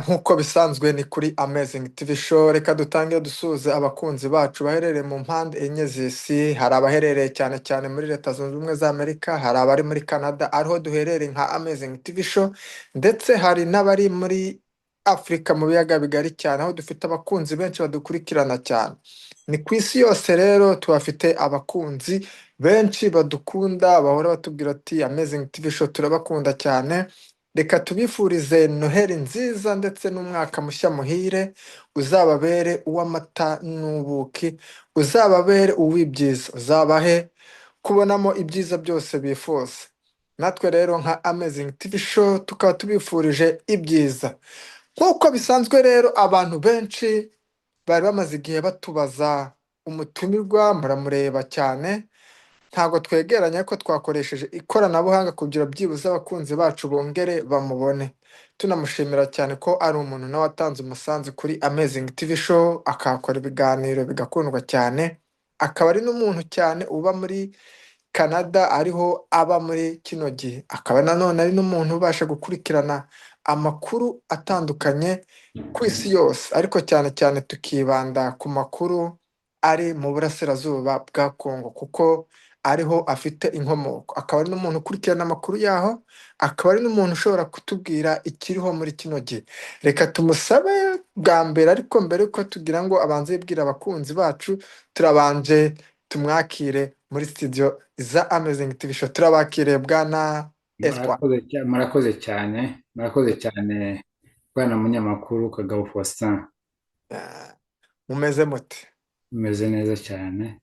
nk'uko bisanzwe ni kuri Amazing TV Show, reka dutangire dusuhuze abakunzi bacu baherereye mu mpande enye z'isi. Hari abaherereye cyane cyane muri Leta Zunze Ubumwe za Amerika, hari abari muri Canada ariho duherereye nka Amazing TV Show, ndetse hari n'abari muri Afurika mu biyaga bigari cyane, aho dufite abakunzi benshi badukurikirana cyane. Ni ku isi yose rero tuhafite abakunzi benshi badukunda, bahora batubwira ati Amazing TV Show turabakunda cyane. Reka tubifurize Noheli nziza ndetse n'umwaka mushya muhire, uzababere uw'amata n'ubuki, uzababere uw'ibyiza, uzabahe kubonamo ibyiza byose bifuza. Natwe rero nka Amazing TV Show tukaba tubifurije ibyiza. Nk'uko bisanzwe rero abantu benshi bari bamaze igihe batubaza umutumirwa, muramureba cyane. Ntabwo twegeranya ko twakoresheje ikoranabuhanga kugira byibuze abakunzi bacu bongere bamubone. Tunamushimira cyane ko ari umuntu nawe watanze umusanzu kuri Amazing TV Show, akahakora ibiganiro bigakundwa cyane. Akaba ari n'umuntu cyane uba muri Canada, ariho aba muri kino gihe. Akaba nanone ari n'umuntu ubasha gukurikirana amakuru atandukanye ku isi yose, ariko cyane cyane tukibanda ku makuru ari mu burasirazuba bwa Congo, kuko ariho afite inkomoko. Akaba ari n'umuntu ukurikirana amakuru yaho, akaba ari n'umuntu ushobora kutubwira ikiriho muri kino gihe. Reka tumusabe bwa mbere, ariko mbere yuko tugira ngo abanze yibwire abakunzi bacu, turabanje tumwakire muri studio za Amazing TV Show. Turabakiriye bwana Espoir. murakoze cyane bwana munyamakuru Kagabo Faustin. Ah, mumeze mute? Umeze neza cyane.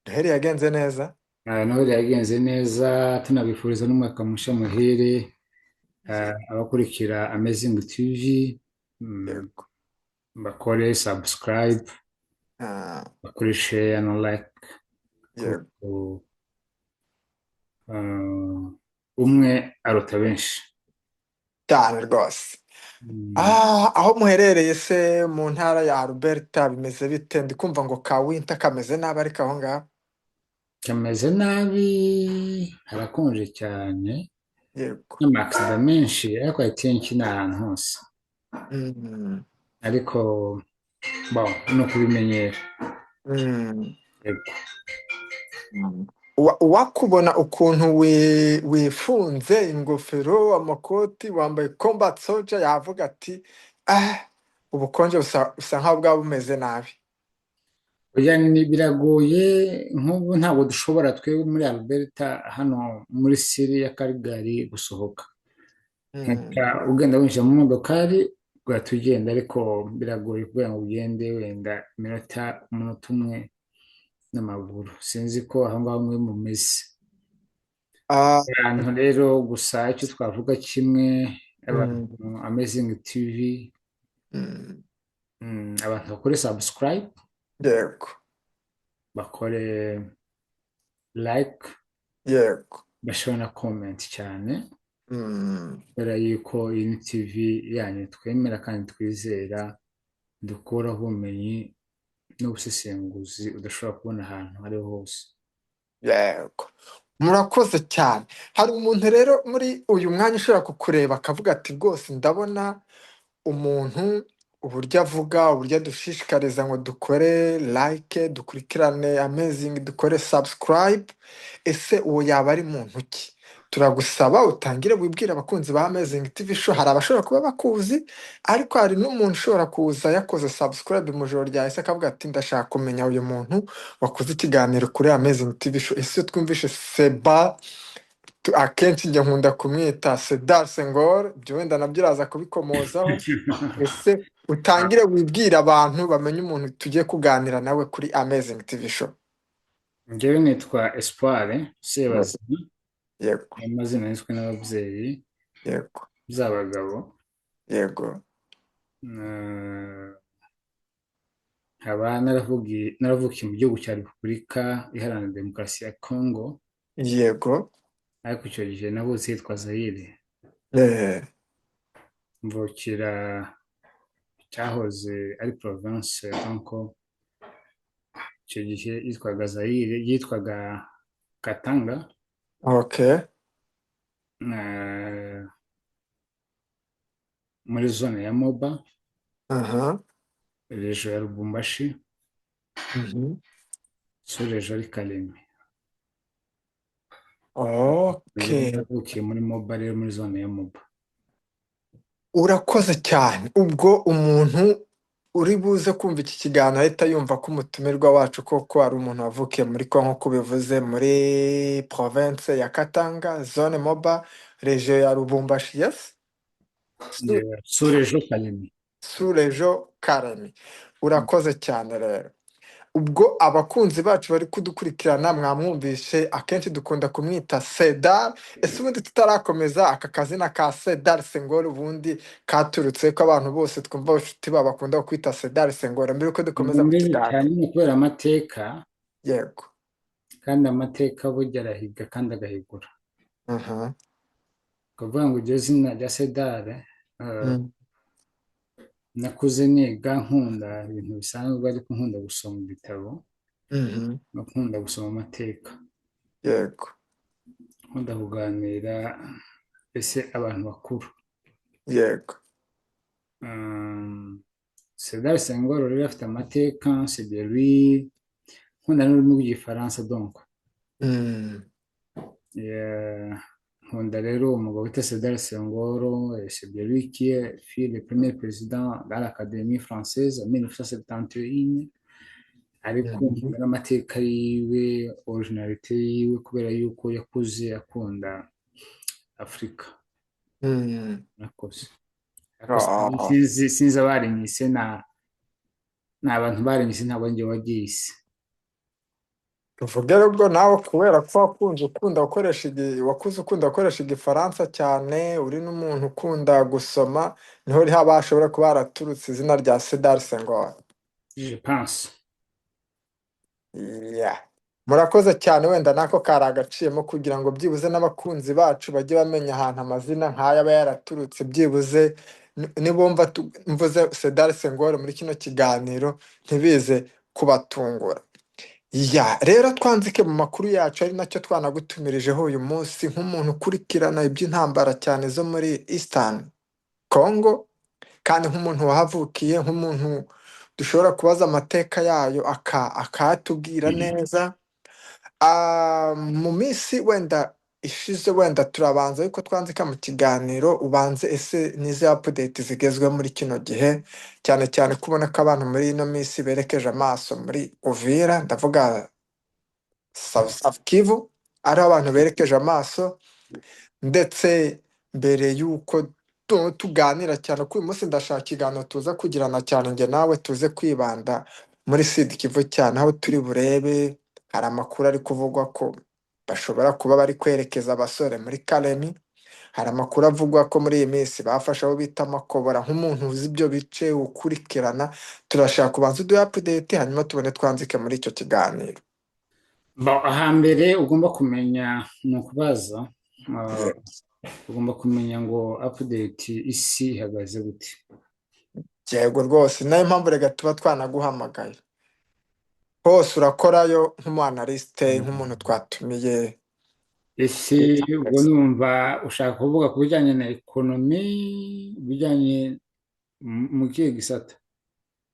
Noheli yagenze neza? Noheli yagenze neza, tunabifuriza n'umwaka mushya muhire abakurikira Amazing TV. Yego. Bakore subscribe, Ah, bakore share no like, yego. kuko umwe aruta benshi. Cyane rwose. Aho muherereye se mu ntara ya Alberta bimeze bite? Ndi kumva ngo ka winter kameze nabi, ariko aho ngaho? Kameze nabi, harakonje cyane, Yego. n'amaksida menshi, ariko akenshi ni ahantu hose, Mm, ariko no kubimenyera. mm, Yego. mm. Uwakubona ukuntu wifunze ingofero, amakoti, wambaye combat soldier, yavuga ati ubukonje busa nkaho bwaba bumeze nabi. Oya, biragoye, nk'ubu ntabwo dushobora twebwe muri Alberta hano muri Siri ya Calgary gusohoka. Mm. Ugenda winjira mu modokari ugahita ugenda, ariko biragoye kugira ngo ugende wenda umunota umwe n'amaguru. Sinzi ko aho ngaho mwe mumeze. Ah, Abantu rero gusa icyo twavuga kimwe, abantu mm, Amazing TV, mm. abantu bakore subscribe, Yego. bakore like, Yego. bashobora na comment cyane, Mm. kubera yuko iyi ni TV yanyu twemera kandi twizera, dukuraho ubumenyi n'ubusesenguzi udashobora kubona ahantu aho ariho hose. Yego. Murakoze cyane. Hari umuntu rero muri uyu mwanya ushobora kukureba akavuga ati rwose ndabona umuntu uburyo avuga, uburyo adushishikariza ngo dukore like, dukurikirane Amazing, dukore subscribe. Ese uwo yaba ari muntu ki? Turagusaba utangire wibwire abakunzi ba Amazing TV Show. Hari abashobora kuba bakuzi, ariko hari n'umuntu ushobora kuza yakoze subscribe mu joro ryahise akavuga ati ndashaka kumenya uyu muntu wakoze ikiganiro kuri Amazing TV Show. Ese iyo twumvishe Seba, akenshi njye nkunda kumwita Sedar Senghor, ibyo wenda nabyo uraza kubikomozaho. Ese utangire wibwire abantu bamenye umuntu tugiye kuganira nawe kuri Amazing TV Show. Njyewe nitwa Espoir Sebazima, Yego. amazina yiswe n'ababyeyi Yego. z'abagabo. Yego. Nkaba naravukiye mu gihugu cya Repubulika Iharanira Demokarasi ya Congo, Yego. ariko icyo gihe navutse hitwa Zaire. Eh, Mvukira cyahoze ari province, donc icyo gihe yitwaga Zaire, yitwaga Katanga. okay. muri zone ya Moba, aha, rejo ya Lubumbashi, mhm. sur rejo ari Kalemi. Rero Okay. navukiye muri Moba, rero muri zone ya Moba. Urakoze cyane. Ubwo umuntu uri buze kumva iki kiganiro ahita yumva ko umutumirwa wacu koko ari umuntu wavukiye muri Congo, nk'uko bivuze muri province ya Katanga, zone Moba, region ya Lubumbashi, yes? Sur rejo Kalemi. Surejo Karemi. Urakoze cyane rero. Ubwo abakunzi bacu bari kudukurikirana mwamwumvishe, akenshi dukunda kumwita Sedar. Ese ubundi tutarakomeza, aka kazina ka Sedar Senghor ubundi katurutse ko abantu bose twumva abashuti babo bakunda kwita Sedar Senghor, mbere yuko dukomeza mu Ubundi kiganiro? cyane ni ukubera amateka, Yego. kandi amateka burya arahiga kandi agahigura. Mhm. Ukavuga ngo iryo zina rya Sedare, Mm. nakuze niga nkunda ibintu bisanzwe, ariko nkunda gusoma ibitabo Mhm. no nkunda gusoma amateka, Yego. nkunda kuganira ese abantu bakuru. Yego. Sedar Senghor rero afite amateka, c'est de lui, nkunda n'ururimi rw'igifaransa donc. Mm. Nkunda rero umugabo wita Sedar Senghor, c'est de lui qui fut le premier président de l'Académie française en 1971, ariko Mhm. nkunda n'amateka yiwe, originalite yiwe, kubera yuko yakuze akunda Afurika. Mm. Murakoze. Ariko Ah. sinzi abaremye ni abantu baremye ntabwo njye wabyise. Tuvuge rero nawe kubera ko wakuze ukunda gukoresha igifaransa cyane, uri n'umuntu ukunda gusoma, niho hashobora kuba haraturutse izina rya Sedar Senghor. Je pense. Yeah. Murakoze cyane, wenda nako kari agaciyemo kugira ngo byibuze n'abakunzi bacu bajye bamenya ahantu amazina nk'aya aba yaraturutse, byibuze nibumva mvuze Sedar Senghor muri kino kiganiro ntibize kubatungura. Ya, rero twanzike mu makuru yacu, ari nacyo twanagutumirijeho uyu munsi, nk'umuntu ukurikirana iby'intambara cyane zo muri Eastern Congo, kandi nk'umuntu wahavukiye, nk'umuntu dushobora kubaza amateka yayo akayatubwira neza. Mu minsi wenda ishize, wenda turabanza ariko twanzika mu kiganiro, ubanze ese n'izi update zigezweho muri kino gihe, cyane cyane kubona ko abantu muri ino minsi berekeje amaso muri Uvira, ndavuga South Kivu, ariho abantu berekeje amaso. Ndetse mbere y'uko tuganira cyane kuri uyu munsi, ndashaka ikiganiro tuza kugirana cyane njye nawe, tuze kwibanda muri Sud Kivu cyane, aho turi burebe, hari amakuru ari kuvugwa ko bashobora kuba bari kwerekeza abasore muri Kalemi. Hari amakuru avugwa ko muri iyi minsi bafashe abo bita Makobora. Nk'umuntu uzi ibyo bice ukurikirana, turashaka kubanza uduhe update, hanyuma tubone twanzike muri icyo kiganiro. Ahambere ugomba kumenya ni ukubaza, Yes. ugomba kumenya ngo update isi ihagaze gute. Yego rwose, nayo mpamvu reka tuba twanaguhamagaye. Hose urakorayo nk'umu-analyste, nk'umuntu twatumiye. Ese ubwo numva ushaka kuvuga ku bijyanye na ekonomi, bijyanye mu kihe gisata?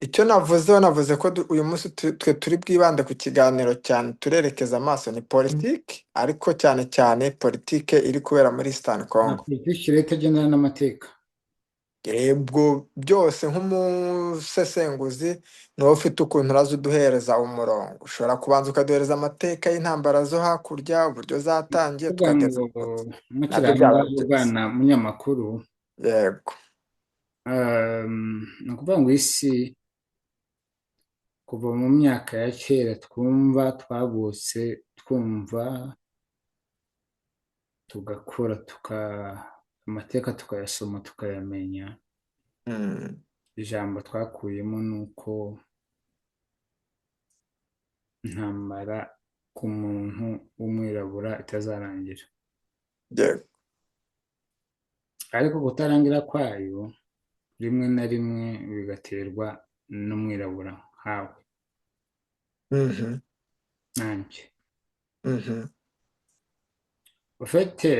Icyo navuze ko uyu munsi twe turi bwibande ku kiganiro cyane, turerekeza amaso ni politiki, ariko cyane cyane politiki iri kubera muri Eastern Na Congo. politiki leta igendana n'amateka. Ubwo byose nk'umusesenguzi niwo ufite ukuntu uraza uduhereza umurongo, ushobora kubanza ukaduhereza amateka y'intambara zo hakurya, uburyo zatangiye, Kuvuga tukageza ngo ku muti. mukiri Nabyo aho byaba ngaho byiza. bwana munyamakuru, Yego. ni ukuvuga ngo isi kuva mu myaka ya kera twavutse twumva, tugakura amateka tukayasoma tukayamenya. Mm. Ijambo twakuyemo ni uko intambara ku muntu w'umwirabura itazarangira, Yego. ariko kutarangira kwayo rimwe na rimwe bigaterwa n'umwirabura nkawe Mhm. nanjye. Mhm. ufite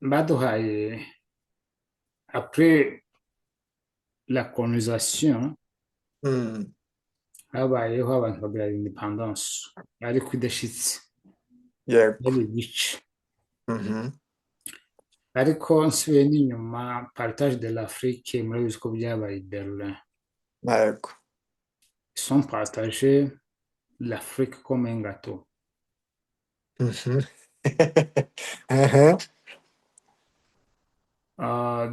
baduhaye apure la colonisation Mm. habayeho abantu bagira independence ariko idashitse Yego. yari ibice Mhm. ariko nsubiye n'inyuma partage de l'Afrique murabizi ko byabaye i Berlin Yego. ils sont partagés l'Afrique comme un gâteau. Mhm. Mhm.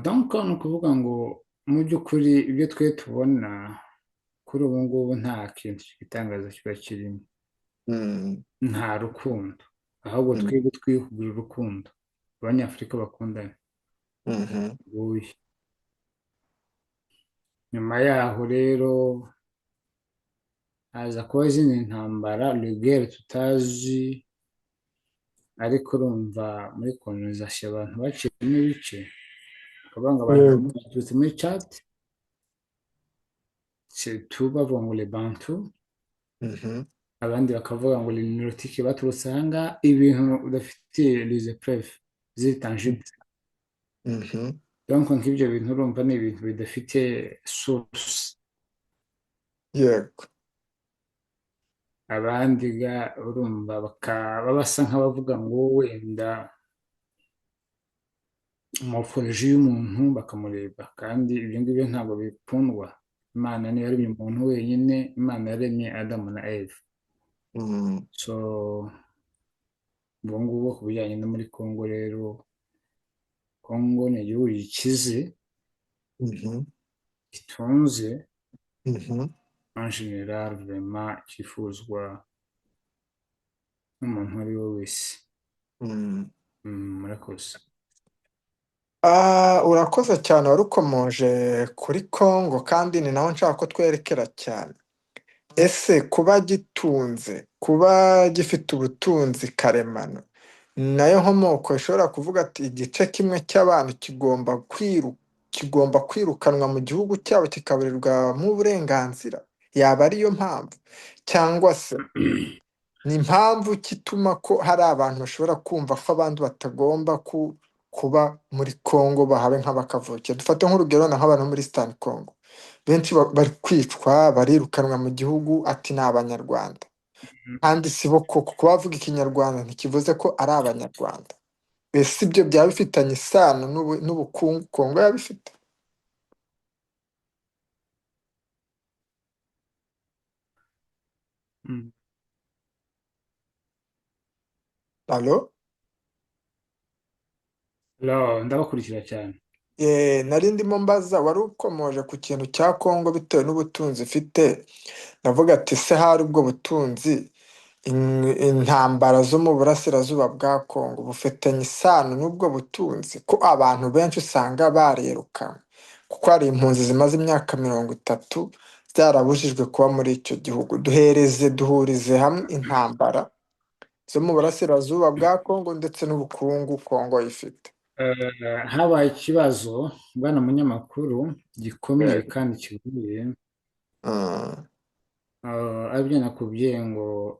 Donc ni ukuvuga ngo mu by'ukuri ibyo twe tubona kuri ubu ngubu nta kintu cy'igitangaza kiba kirimo, Mm. nta rukundo, ahubwo Mm. twebwe twihugura urukundo, abanyafurika bakundana Mhm. buye. Nyuma yaho rero haza kuba izindi ntambara, legere tutazi, ariko urumva muri kolonisasiyo abantu baciyemo ibice, bakavuga ngo abantu bamwe Yego. baturutse muri Chad, Setu bavuga ngo les Bantu, Mhm. abandi bakavuga ngo les Nilotiques baturutse aha ngaha, ibintu udafitiye les preuves ziri tangible. Mhm. Donc nk'ibyo bintu urumva ni ibintu bidafite source. Yego. Abandi ga urumva bakaba basa nk'abavuga ngo wenda morphologie y'umuntu bakamureba, kandi ibyo ngibyo ntabwo bikundwa. Imana niyo yaremye umuntu wenyine, Imana yaremye Adamu na Eve. Mm. So ubu ngubu ku bijyanye no muri Congo rero, Congo ni igihugu gikize, Mhm. gitunze, Mhm. en general vraiment cyifuzwa n'umuntu uwo ari we wese. Mm. Murakoze. Urakoze cyane wari ukomoje kuri Congo kandi ni naho nshaka ko twerekera cyane. Ese kuba gitunze, kuba gifite ubutunzi karemano, ni nayo nkomoko ishobora kuvuga ati igice kimwe cy'abantu kigomba kwirukanwa mu gihugu cyabo kikaburirwamo uburenganzira? Yaba ariyo mpamvu? Cyangwa se ni impamvu kituma ko hari abantu bashobora kumva ko abandi batagomba kuba muri Congo bahawe nk'abakavukira? Dufate nk'urugero na nk'abantu muri Eastern Congo, benshi bari kwicwa, barirukanwa mu gihugu ati ni Abanyarwanda, kandi si bo koko. Kuba bavuga Ikinyarwanda ntikivuze ko ari Abanyarwanda. Ese ibyo byaba bifitanye isano n'ubukungu Congo yaba ifite? Mm. Alo? Ndabakurikira cyane. Nari ndimo mbaza, wari ukomoje ku kintu cya Congo bitewe n'ubutunzi ifite. Ndavuga ati se hari ubwo butunzi intambara zo mu burasirazuba bwa Congo bufitanye isano n'ubwo butunzi, ko abantu benshi usanga barirukanwe, kuko hari impunzi zimaze imyaka 30 zarabujijwe kuba muri icyo gihugu. Duhurize hamwe intambara zo mu burasirazuba bwa Congo ndetse n'ubukungu Congo ifite. Habaye ikibazo bwana munyamakuru gikomeye Yego. kandi kigoye, Mm. aribyo nakubwiye ngo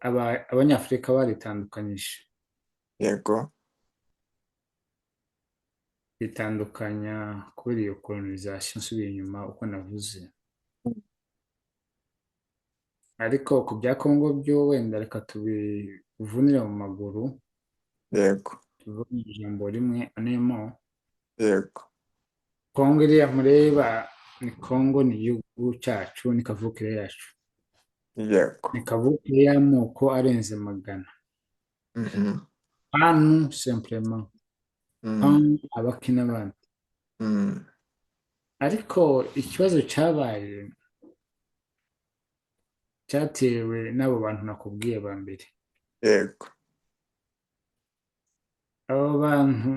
abanyafurika baritandukanyije, Yego. bitandukanya kubera iyo colonisation. Nsubiye inyuma uko navuze, ariko ku bya Congo byo wenda reka tubivunire mu maguru, Yego. tuvuge mu ijambo rimwe anemo. Yego. Congo iriya mureba ni Congo, ni igihugu cyacu, ni kavukire yacu, Yego. ni kavukire y'amoko arenze magana. Mhm. Panu simplement, Mm. panu abaki n'abandi. Mm. Ariko ikibazo cyabaye cyatewe n'abo bantu nakubwiye ba mbere. Yego. Abo bantu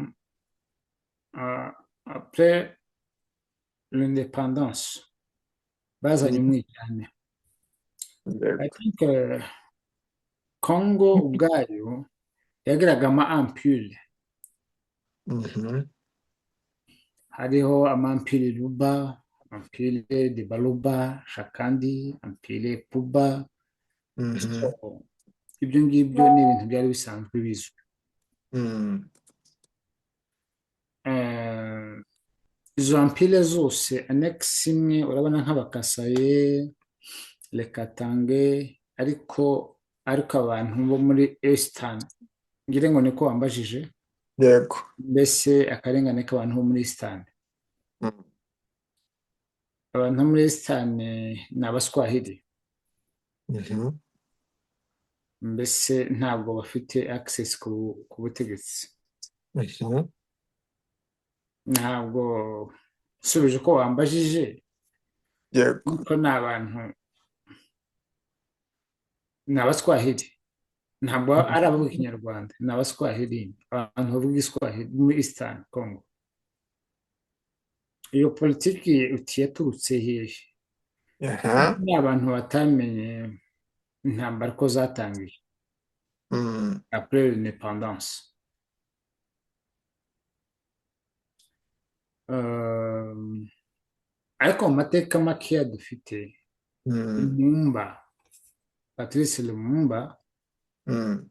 après l'indépendance bazanye Mm. umwiryane. I Yego. think Congo ubwayo yagiraga ama ampule, Mhm. hariho amampire Luba, ampule de Baluba, Shakandi, ampule Puba. So, Mhm. ibyo ngibyo ni ibintu byari bisanzwe bizwi. Mm. Eh, izo ampile zose anekisi imwe urabona nk'abakasaye rekatange ariko abantu bo muri esitani ngire ngo niko wambajije yego. mbese akarengane k'abantu bo muri esitani Mm. abantu bo muri esitani ni abaswahili Mhm. mbese ntabwo bafite access ku butegetsi Mhm. ntabwo usubije ko wambajije Yego. ariko ni abantu ni abaswahili ntabwo ari abavuga ikinyarwanda ni abaswahili abantu bavuga iswahili muri eastern congo iyo politiki uti yaturutse hehe Aha. ni abantu batamenye intambara ko zatangiye Mm. après l'indépendance. Ariko mu mateka makeya dufite Mm. Lumumba Patrice Lumumba Mm.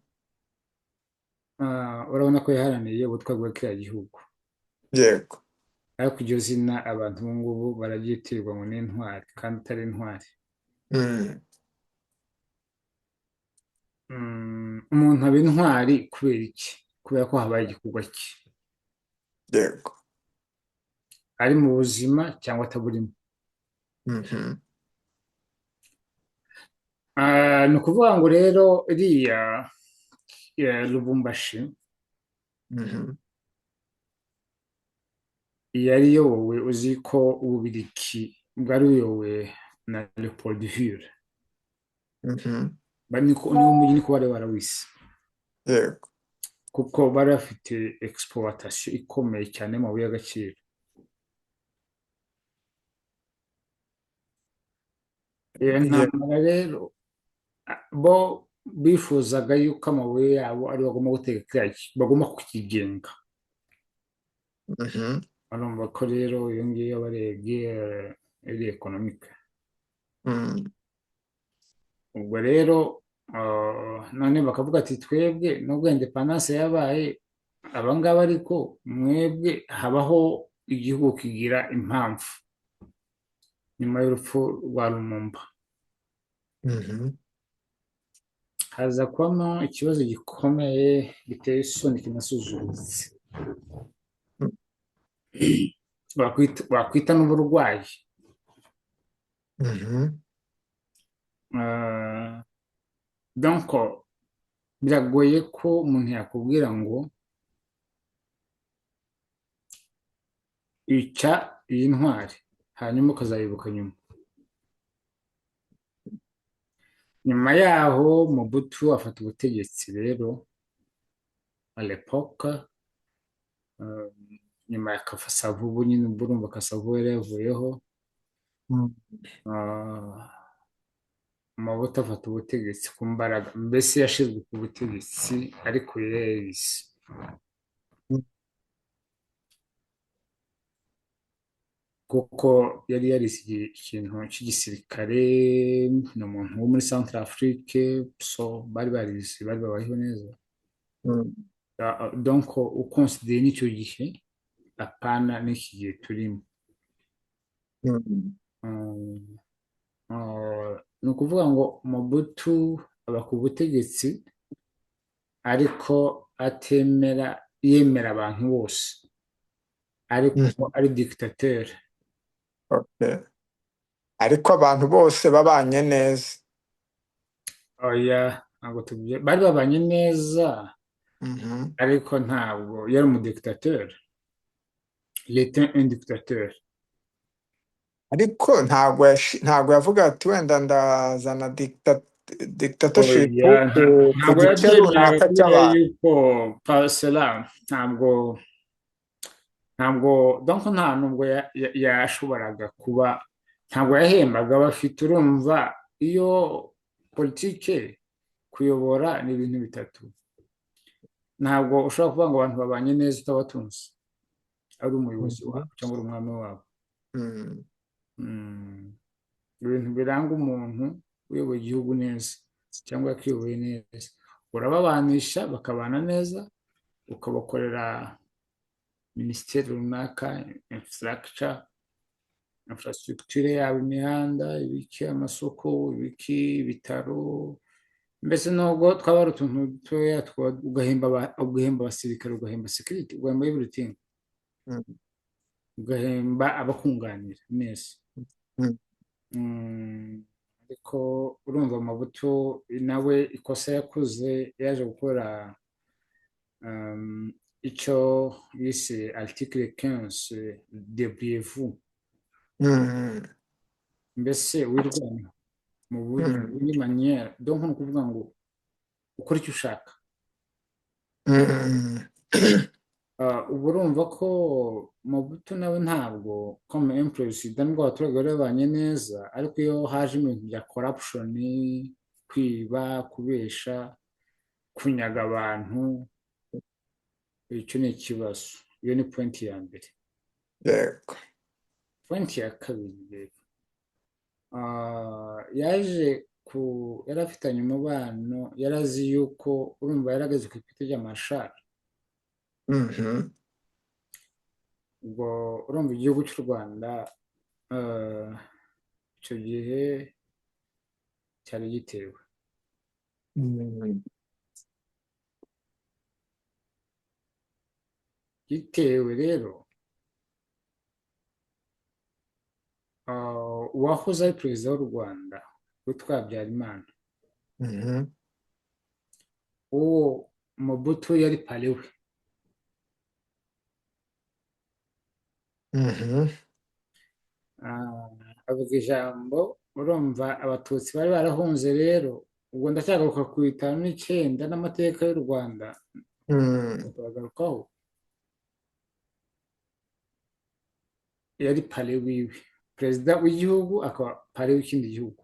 urabona ko yaharaniye ubutwari bwa kiriya gihugu Yego. ariko iryo zina abantu ubu ngubu bararyitirwa ngo ni intwari kandi atari intwari. Mm. Umuntu aba intwari kubera iki? Kubera ko habaye igikorwa cye Yego. ari mu buzima cyangwa ataburimo. Mhm. Ni ukuvuga ngo rero iriya Lubumbashi Mhm. yari iyobowe uzi ko Ububirigi bwari buyobowe na Leopoldville Mhm. niwo mujyi niko bari barawise Yego. kuko bari bafite exploitation ikomeye cyane mu mabuye y'agaciro. Iyo Yego. ntambara rero bo bifuzaga yuko amabuye yabo ari bagomba gutegeka bagomba kukigenga. Mhm. Urumva ko rero iyo ngiyo barebye iri ekonomike Mm. ubwo rero none bakavuga ati twebwe nubwo indepandanse yabaye abangaba ariko mwebwe habaho igihugu kigira impamvu nyuma y'urupfu rwa Lumumba Mhm. haza kubamo ikibazo gikomeye giteye isoni kinasuzuguritse wakwita n'uburwayi. Mhm. donc biragoye ko umuntu yakubwira ngo ica iyi ntwari hanyuma ukazayibuka nyuma. Nyuma yaho Mobutu afata ubutegetsi rero à l'époque nyuma ya Kasavubu nyine urumva Kasavubu yari yavuyeho Mm. Mobutu afata ubutegetsi ku mbaraga mbese yashizwe ku butegetsi ariko yezi kuko yari yarize ikintu cy'igisirikare ni umuntu wo muri Centre Afrique so bari barize bari babayeho neza Mm. donc ukonsideye n'icyo gihe apana n'iki gihe turimo. Mm. Ni ukuvuga ngo Mobutu aba ku butegetsi ariko yemera abantu bose ariko Mhm. ari dictateur. Okay. Ariko abantu bose babanye neza. Oya ntabwo bari babanye neza Mhm. ariko ntabwo yari umudictateur. Il était un dictateur. Ariko ntabwo yavuga ati wenda ndazana dictatorship Oya ku ntabwo gice yabyemeraga runaka kubera cy'abantu. yuko parcela ntabwo donc nta nubwo yashoboraga kuba ntabwo yahembaga abafite urumva iyo politike kuyobora ni ibintu bitatu ntabwo ushobora kuvuga ngo abantu babanye neza utabatunze ari umuyobozi Mhm. wabo cyangwa uri umwami wabo. Mm. Ibintu biranga umuntu uyoboye igihugu neza cyangwa yakiyoboye neza urababanisha bakabana neza ukabakorera minisiteri runaka, infrastructure yaba imihanda, ibiki, amasoko, ibiki, ibitaro, mbese nubwo twaba ari utuntu dutoya, ugahemba abasirikare, ugahemba security, ugahemba everything, mm, ugahemba abakunganira neza. mm, Ariko urumva Mobutu nawe ikosa yakoze, yaje gukora icyo yise article 15 debriez-vous, mm, mbese wirwanya mu buryo mm, muri manière, donc ni ukuvuga ngo ukora icyo ushaka. mm, Ubu urumva ko Mobutu nawe ntabwo comme un président, nubwo abaturage bari babanye neza, ariko iyo haje ibintu bya corruption, kwiba, kubesha, kunyaga abantu, icyo ni ikibazo. Iyo ni point ya mbere. yego. Point ya kabiri rero, yaje yari afitanye umubano, yari azi yuko, urumva yarageze ku ipeti ry'amashari. Mhm, ubwo urumva igihugu cy'u Rwanda icyo gihe cyari gitewe. mm, Gitewe rero, uwahoze ari perezida w'u Rwanda witwa Habyarimana, mhm, uwo Mobutu yari pare we. mhm, avuga ijambo, urumva abatutsi bari barahunze rero. ubwo ndacyagaruka ku 59 n'amateka y'u Rwanda, mm, turagarukaho. yari pare wiwe, perezida w'igihugu akaba pare w'ikindi gihugu.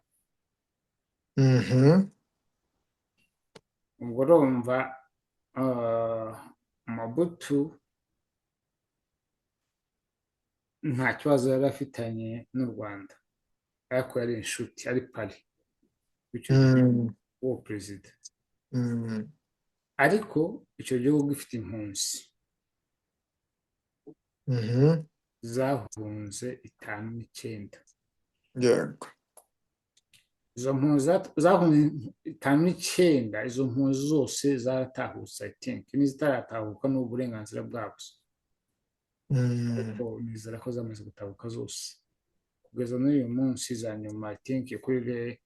mhm, ubwo urumva Mobutu nta kibazo yari afitanye n'u Rwanda, ariko yari inshuti, ari pare w'icyo gihugu, mm, uwo perezida. mm, ariko icyo gihugu gifite impunzi mhm, zahunze 59. yego. izo mpunzi zahunze 59, izo mpunzi zose zaratahutse, I think n'izitaratahukwa n'uburenganzira bwabo, Mm, ariko nizera ko zamaze gutahuka zose kugeza n'uyu munsi. za nyuma I think kuri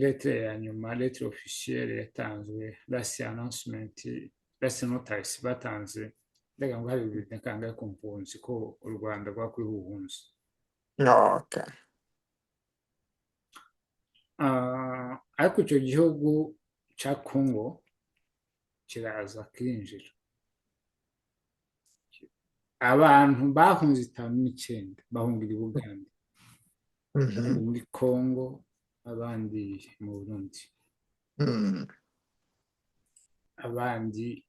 letere ya nyuma, letere officielle yatanzwe, last announcement, last notice batanze, ndagira ngo hari bibiri na kangahe ku mpunzi ko u Rwanda rwakwiye ubuhunzi. okay. ariko icyo gihugu cya Congo kiraza kirinjira, abantu bahunze 59 bahungira i Bugande, abandi Mhm, muri Congo, abandi mu Burundi, mm, abandi.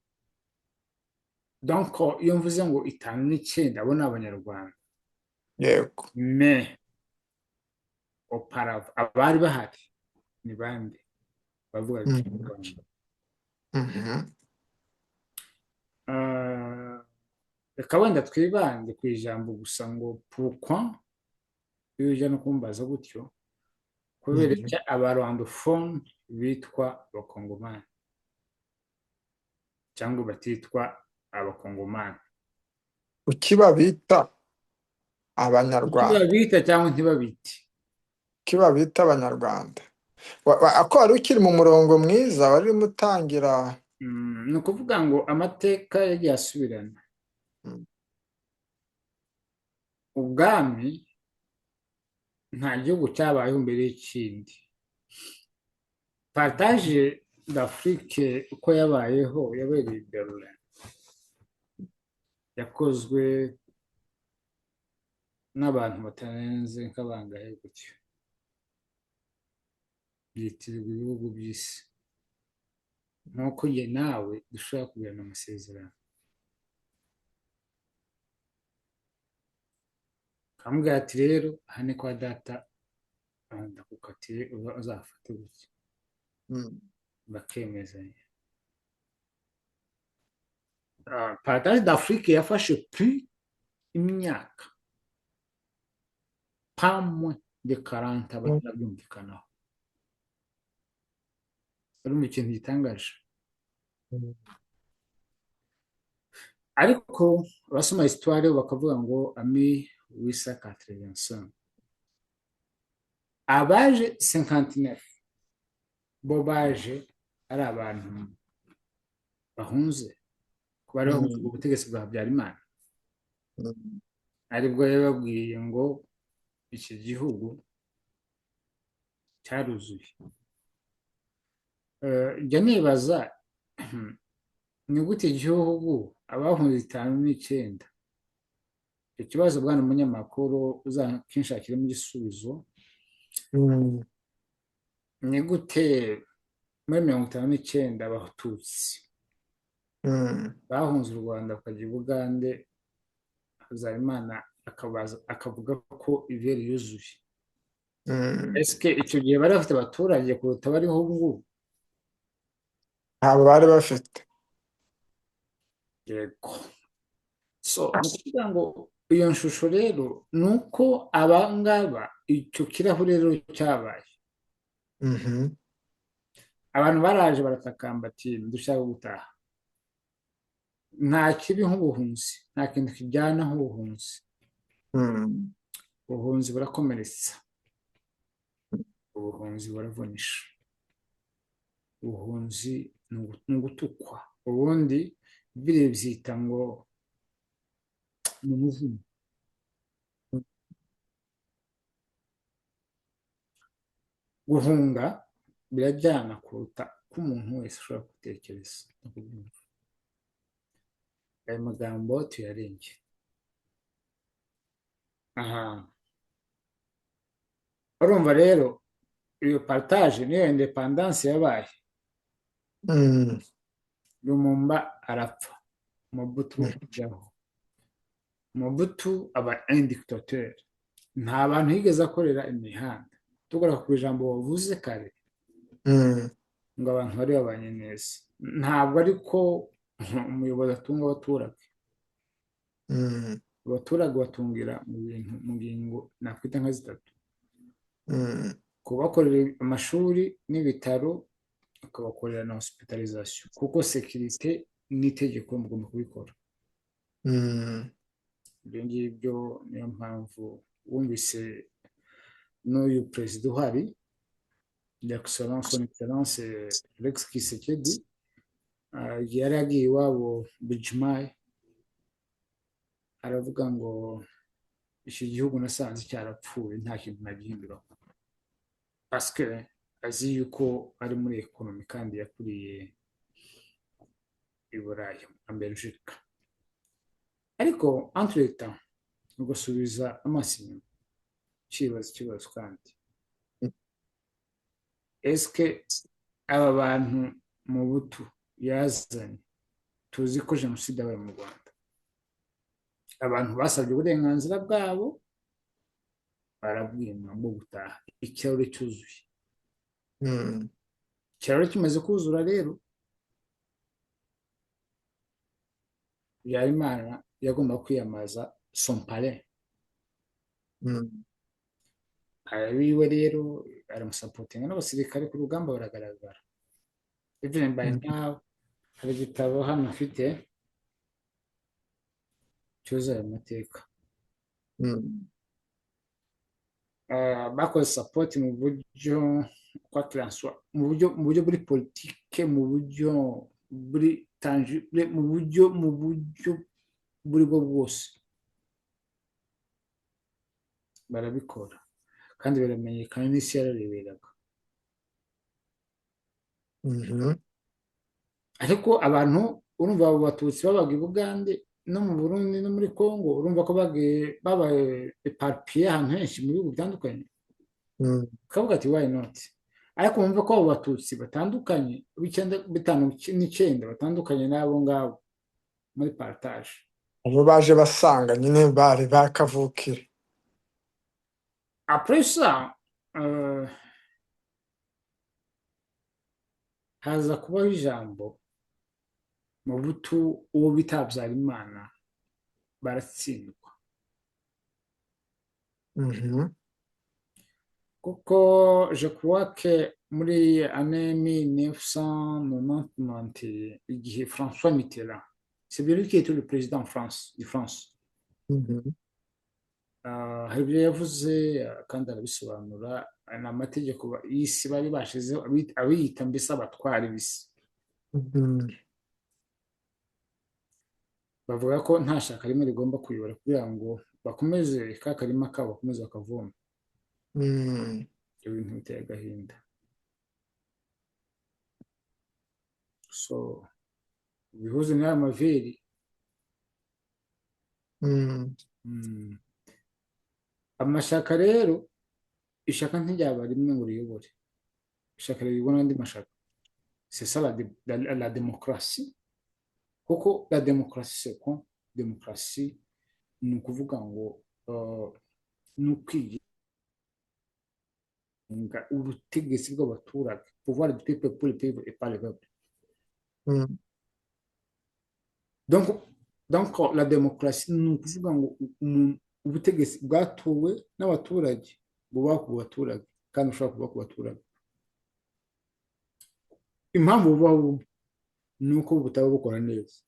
donc iyo mvuze ngo 59 abo ni abanyarwanda, yego. mais auparavant abari bahari ni bande bavuga Mhm, ikinyarwanda. mhm, reka wenda twibande ku ijambo gusa ngo pourquoi, iyo ujya no kumbaza gutyo, kubera mhm. iki abarwandofone bitwa abakongomani cyangwa batitwa abakongomani, Kuki babita kuki abanyarwanda? babita cyangwa ntibabite. Kuki babita abanyarwanda? Ako wari ukiri mu murongo mwiza, wari urimo utangira. ni ukuvuga ngo amateka yagiye asubirana. Mm, ubwami nta gihugu cyabayeho mbere y'ikindi. partage d'Afrique uko yabayeho yabereye i Berlin, yakozwe n'abantu batarenze nk'abangahe gutyo, byitirirwa ibihugu by'isi. nk'uko njye nawe dushobora kugirana amasezerano, kamubwira ati rero aha ni kwa data, ndakukatiye uzafate gutya, mm, bakemezanya. partage d'Afrique yafashe plus imyaka pas moins de 40 batarabyumvikanaho. Urumva ikintu gitangaje. Ariko abasoma histoire bakavuga ngo ami wisa 85 abaje 59 bo baje ari abantu bahunze kuba ari bahunze ubutegetsi bwa Habyarimana, aribwo yababwiye ngo iki gihugu cyaruzuye. Njya nibaza ni gute igihugu abahunze 59, icyo kibazo bwana umunyamakuru uzakinshakiramo igisubizo, ni gute muri 59 abatutsi bahunze u Rwanda bakajya i Bugande, Habyarimana akavuga ko Ivere yuzuye. Ese icyo gihe bari bafite abaturage kuruta bariho ubu ngubu? ntabwo bari bafite. Yego. So ni ukuvuga ngo iyo shusho rero ni uko abangaba icyo kirahure rero cyabaye, abantu baraje baratakamba ati dushaka gutaha. Nta kibi nk'ubuhunzi, nta kintu kijyana nk'ubuhunzi. Ubuhunzi burakomeretsa, ubuhunzi buravunisha, ubuhunzi ni ugutukwa, ubundi biriya byita ngo ni umuvumo. Guhunga birajyana kuruta ko umuntu wese ashobora gutekereza no kubyumva. Aya magambo tuyarenge. Urumva rero iyo partage niyo independence yabaye. Lumumba arapfa, Mobutu ajyaho. Mobutu aba un dictateur, nta bantu yigeze akorera imihanda. Tugora ku ijambo wavuze kare ngo abantu bari babanye neza, ntabwo ariko umuyobozi atunga abaturage. Abaturage batungira mu bintu, mu ngingo nakwita nka zitatu: kubakorera amashuri n'ibitaro, akabakorera na hospitalisation, kuko sécurité n'itegeko mugomba kubikora. Ibyo ngibyo niyo mpamvu wumvise n'uyu perezida uhari, l'excellence son excellence Felix Tshisekedi, yari agiye iwabo Bujimayi, aravuga ngo iki gihugu nasanze cyarapfuye nta kintu nagihinduraho, parce que azi yuko ari muri ekonomi kandi yakuriye i Burayi na Belgique. Ariko entre temps ugasubiza amaso inyuma ukibaza ikibazo kandi, eske aba bantu Mobutu yazanye, tuzi ko jenoside yabaye mu Rwanda, abantu basabye uburenganzira bwabo barabwimwa bwo gutaha, ikirahure cyuzuye. Ikirahure kimaze kuzura rero, Habyarimana yagomba kwiyamaza son parrain. Abiwe rero aramusapotinga n'abasirikare ku rugamba baragaragara. Even by now hari igitabo hano mfite cyuzuye ayo mateka. Bakoze support mu buryo kwa transfer, mu buryo buri politike, mu buryo buri tangible, mu buryo buri bwo bwose barabikora kandi biramenyekana, n'isi yarareberaga. Ariko abantu urumva abo batutsi babaga i Bugande no mu Burundi no muri Congo, urumva ko babaye eparpillé ahantu henshi mu bihugu bitandukanye. Kavuga ati why not? Ariko wumva ko abo batutsi batandukanye b'59 batandukanye n'abo ngabo muri partage. abo baje basanga nyine bari bakavukire. Après ça, haza kubaho ijambo Mobutu uwo bita Habyarimana baratsindwa Mhm. kuko je crois que muri année 1990 igihe François Mitterrand c'est lui qui était le président en France de France. Mhm. Hari ibyo yavuze kandi arabisobanura ni amategeko y'isi bari bashizeho abiyita mbese abatwara b'isi Mhm. bavuga ko nta shyaka rimwe rigomba kuyobora kugira ngo bakomeze ka karima kabo bakomeze bakavoma. Mhm. Ibyo bintu biteye agahinda. So bihuze n'aya maveri. Mhm. Mm. Amashyaka rero ishyaka ntiryaba rimwe ngo riyobore, ishyaka riyobora n'andi mashyaka. C'est ça la démocratie kuko la démocratie c'est quoi? Demokarasi ni ukuvuga ngo ni ukwigenga ubutegetsi bw'abaturage, pouvoir du peuple pour le peuple et par le peuple. Mhm. donc donc la demokarasi ni ukuvuga ngo ubutegetsi bwatowe n'abaturage buba ku baturage kandi ushobora kuba ku baturage. Impamvu bubaho ni uko butaba bukora neza.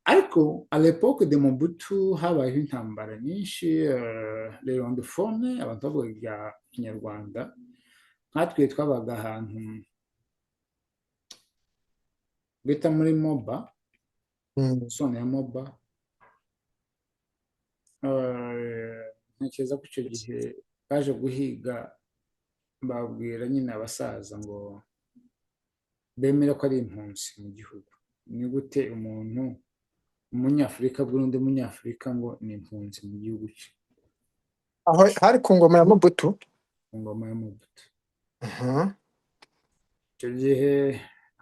ariko à l'époque de Mobutu habayeho intambara nyinshi, les rondophones abantu bavuga ibya kinyarwanda nkatwe twabaga ahantu bita muri Moba, Mhm. zone ya Moba. Ntekereza ko icyo gihe baje guhiga babwira nyine abasaza ngo bemere ko ari impunzi mu gihugu. Ni gute umuntu umunyafurika abwira undi munyafurika ngo ni impunzi mu gihugu cye? Aho hari ku ngoma ya Mobutu. Ku ngoma ya Mobutu Mhm. icyo gihe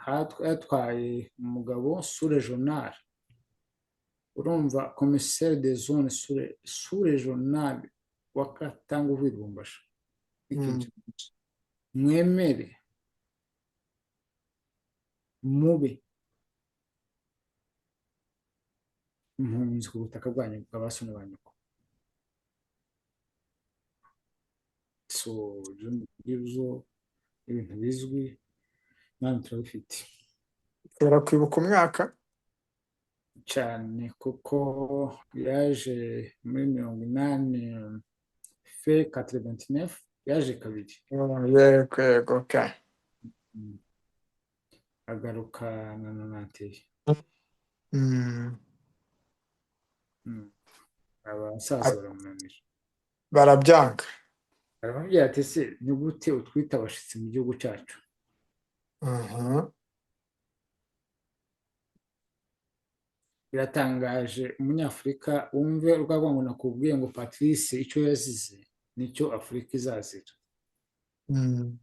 hatwaye umugabo sous régional, urumva commissaire des zones sous régional wa Katanga uvuye i Lubumbashi Mhm. mwemere mube impunzi ku butaka bwanyu bwa ba so na ba nyoko. So ibyo ibintu bizwi natwe turabifite Ushobora kwibuka umwaka? cyane kuko yaje muri 1989, fe 89 yaje kabiri. Yego yego, okay. Mm. Agaruka na nonanteye. Mhm. Abasaza baramunanira Barabyanga. baramubwira ati ese ni gute utwita abashyitsi mu gihugu cyacu? Mhm. Biratangaje umunyafurika wumve urwagwa ngo nakubwiye ngo Patrice icyo yazize nicyo Afurika izazira. Mhm.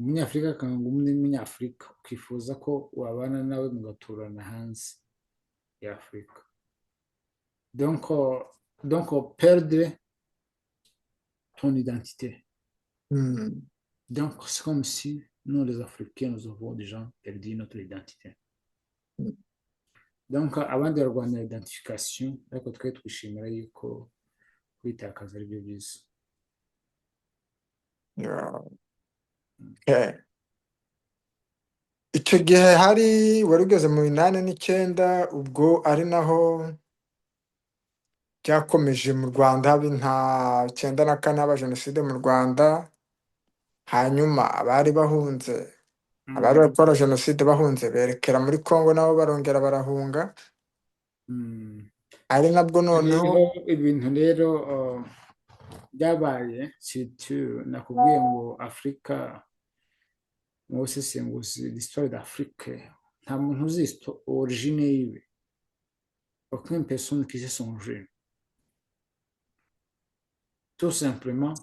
Umunyafurika akanga undi munyafurika ukifuza ko wabana nawe mugaturana hanze ya Afurika. Donc perdre ton identité. Mhm. Donc c'est comme si nous les Africains nous avons déjà perdu notre identité. Donc abandi barwanira identification ariko twe twishimira yuko kwitakaza ari byo byiza. Yeah. Okay. Icyo gihe wari ugeze mu 89 ubwo ari naho byakomeje mu Rwanda haba nta 94 haba jenoside mu Rwanda, hanyuma abari bahunze abari bakora jenoside bahunze berekera muri Congo nabo barongera barahunga, ari nabwo noneho niho ibintu rero byabaye nakubwiye ngo Afurika mu busesenguzi l'histoire d'Afrique nta muntu uzi origine yiwe, aucune personne qui sait son origine, tout simplement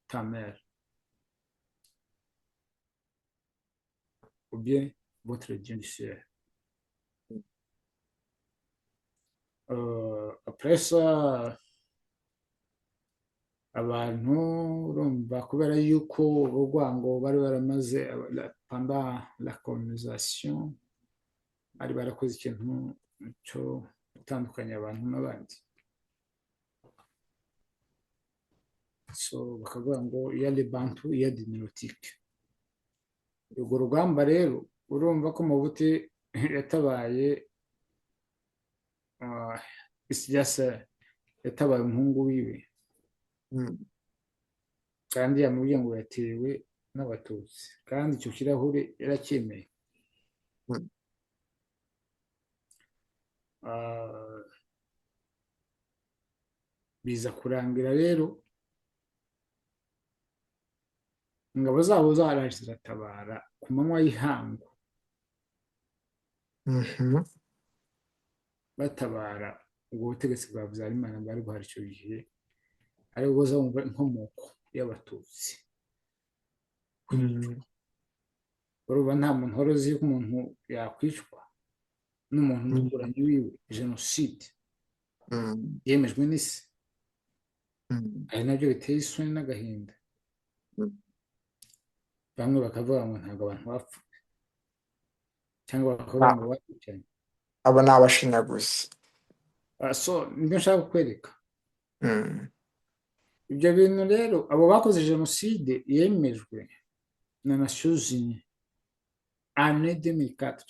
ta mère ou bien votre Dieu du ciel. Après ça abantu urumva kubera yuko urwango bari baramaze pendant la colonisation bari barakoze ikintu cyo gutandukanya abantu n'abandi, so bakavuga ngo iya de bantu iya de nilotique. urwo rugamba rero urumva ko Mobutu yatabaye Isyasa, yatabaye umuhungu wiwe mm, kandi yamubwiye ngo yatewe n'abatutsi kandi icyo kirahure yaracyemeye. mm, Ah, biza kurangira rero ingabo zabo zaraje ziratabara ku manywa y'ihangu, mhm, batabara ubwo butegetsi bwa Habyarimana bwari buhari icyo gihe, ari bwo bumva inkomoko y'abatutsi. mm, urumva nta muntu wari uzi ko umuntu yakwicwa n'umuntu mm, umuturanyi wiwe. Jenoside mm, yemejwe n'isi, mm, ari nabyo biteye isoni n'agahinda. mm. Bamwe bakavuga ngo ntabwo abantu bapfuye, cyangwa bakavuga Ah, ngo bapfukiranye. abo ni abashinyaguzi. So nibyo nshaka kukwereka. Mm, ibyo bintu rero abo bakoze jenoside yemejwe na Nations Unies année 2004,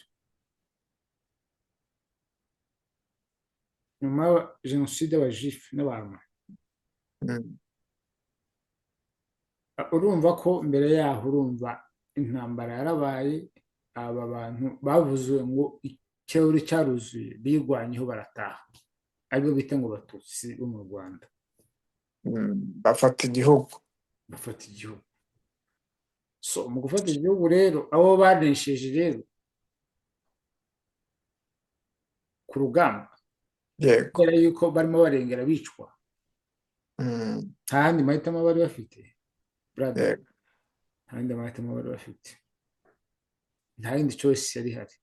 nyuma ya jenoside y'abajifu n'abantu. mm, urumva ko mbere yaho urumva intambara yarabaye, aba bantu bavuze ngo ikirahuri cyaruzuye birwanyeho barataha, aribyo bita ngo Abatutsi bo mu Rwanda bafata igihugu. bafata igihugu. So mu gufata igihugu rero abo banesheje rero ku rugamba, Yego. kubera yuko barimo barengera bicwa, Mm, nta yandi mahitamo bari bafite brother, yego. nta yandi mahitamo bari bafite, nta yindi choice yari ihari.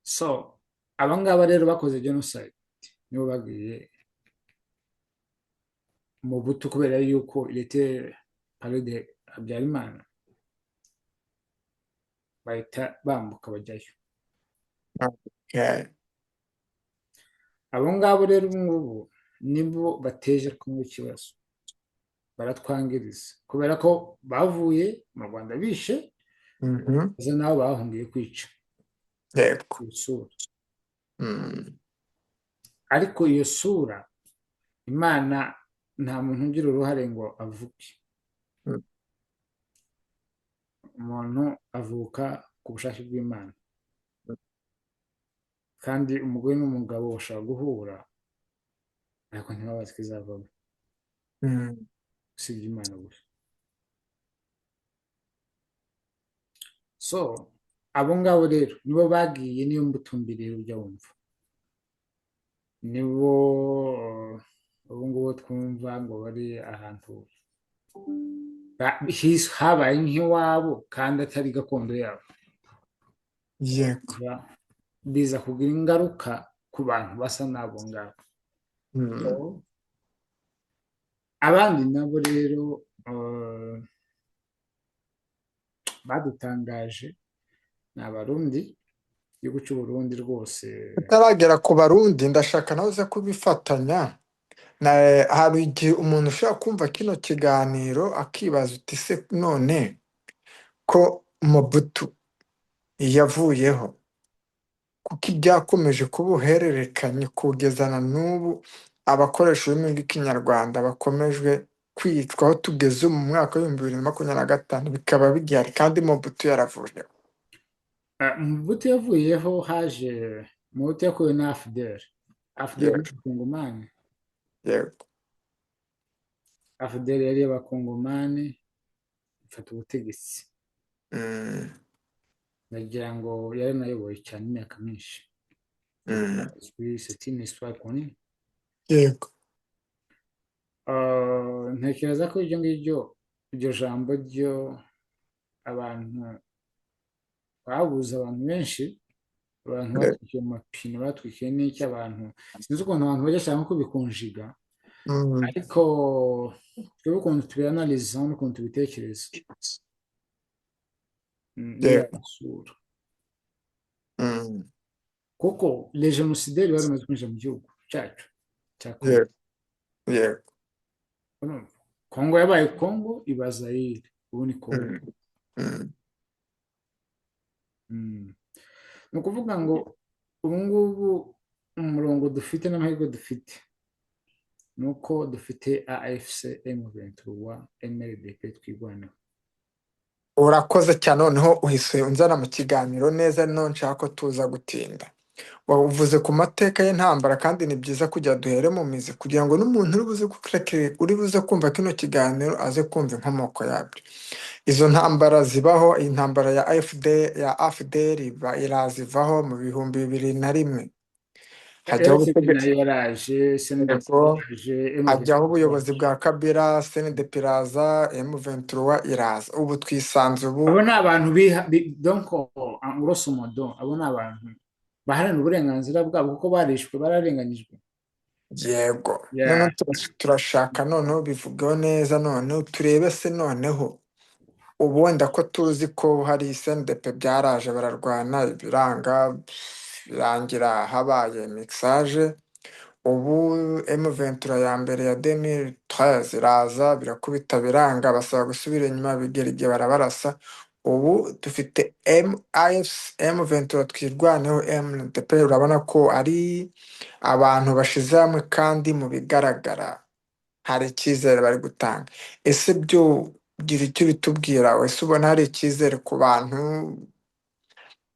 So abangaba rero bakoze genocide nibo bagiye mu buto kubera yuko il était parlé de Habyarimana, bahita bambuka bajyayo. Okay. abo ngabo rero ubu ngubu nibo bateje kumwe ikibazo, baratwangiriza kubera ko bavuye mu Rwanda bishe, Mhm, baza nabo bahungiye kwica yego. iyo sura. Mm, ariko iyo sura Imana nta muntu ugira uruhare ngo avuge, mm, umuntu avuka ku bushake bw'Imana, kandi umugore n'umugabo bashobora guhura ariko ntibabaze ko izavamo, mm, usibye Imana gusa. So abo ngabo rero nibo bagiye, niyo mbuto mbi rero ujya wumva, nibo ubu ngubu twumva ngo bari ahantu habaye nk'iwabo kandi atari gakondo yabo. yego. biza kugira ingaruka ku bantu basa n'abo ngabo. So, Mm, abandi nabo rero badutangaje ni Abarundi, igihugu cy'u Burundi rwose. tutaragera ku Barundi ndashaka nawe uze kubifatanya na hari igihe umuntu ushobora kumva kino kiganiro akibaza uti se none ko Mobutu yavuyeho kuko ibyakomeje kuba uruhererekane kugeza na n'ubu abakoresha ururimi rw'ikinyarwanda bakomejwe kwicwa aho tugeze mu mwaka w'ibihumbi bibiri na makumyabiri na gatanu bikaba bigihari kandi Mobutu yaravuyeho. Mobutu yavuyeho, haje Mobutu yakuwe na AFDL. AFDL ni Yego. abakongomani, Yego. AFDL yari abakongomani ifata ubutegetsi, Mm, nagira ngo yaranayoboye cyane imyaka myinshi. mm, C'est une histoire connue. yego. ntekereza ko iryo ngiryo, iryo jambo ryo abantu babuze abantu benshi abantu yego. batwikiye mu mapine batwikiye n'iki abantu sinzi ukuntu abantu bajya cyangwa ko bikunjiga Mm, ariko twebwe ukuntu tubianaliza n'ukuntu tubitekereza yego. n'iriya sura Mm, kuko les génocidaires bari bamaze kwinjira mu gihugu cyacu cya Congo yego. Yego. urumva Congo yabaye Congo iba Zaire ubu ni Congo Mm, mm, Mm. ni ukuvuga ngo ubu ngubu umurongo dufite n'amahirwe dufite ni uko dufite AFC M23 MLDP twigwanaho urakoze cyane noneho uhise unzana mu kiganiro neza none nshaka ko tuza gutinda. Wavuze ku mateka y'intambara kandi ni byiza kujya duhere mu mizi kugira ngo n'umuntu uri buze kumva kino kiganiro aze kumva inkomoko yabyo. Izo ntambara zibaho, intambara ya AFDL iraza ivaho mu bihumbi 2001. Hajyaho RCD ubutegetsi, nayo yaraje SNDP yego, yaraje hajyaho M23 ubuyobozi yaraje bwa Kabila, CNDP iraza, M23 iraza. Ubu twisanze ubu. abo ni abantu donc en grosso modo abo ni abantu baharanira uburenganzira bwabo kuko barishwe bararenganyijwe Yego, noneho yeah. turashaka noneho bivugaho neza, noneho turebe se noneho ubu wenda ko tuzi ko hari CNDP byaraje bararwana ibiranga birangira habaye mixage. Ubu M23 ya mbere ya 2013 iraza birakubita biranga basaba gusubira inyuma bigera igihe barabarasa. Ubu dufite M23 twirwaneho MNDP, urabona ko ari abantu bashize hamwe kandi mu bigaragara hari icyizere bari gutanga. Ese byo gira icyo bitubwira, ese ubona hari icyizere ku bantu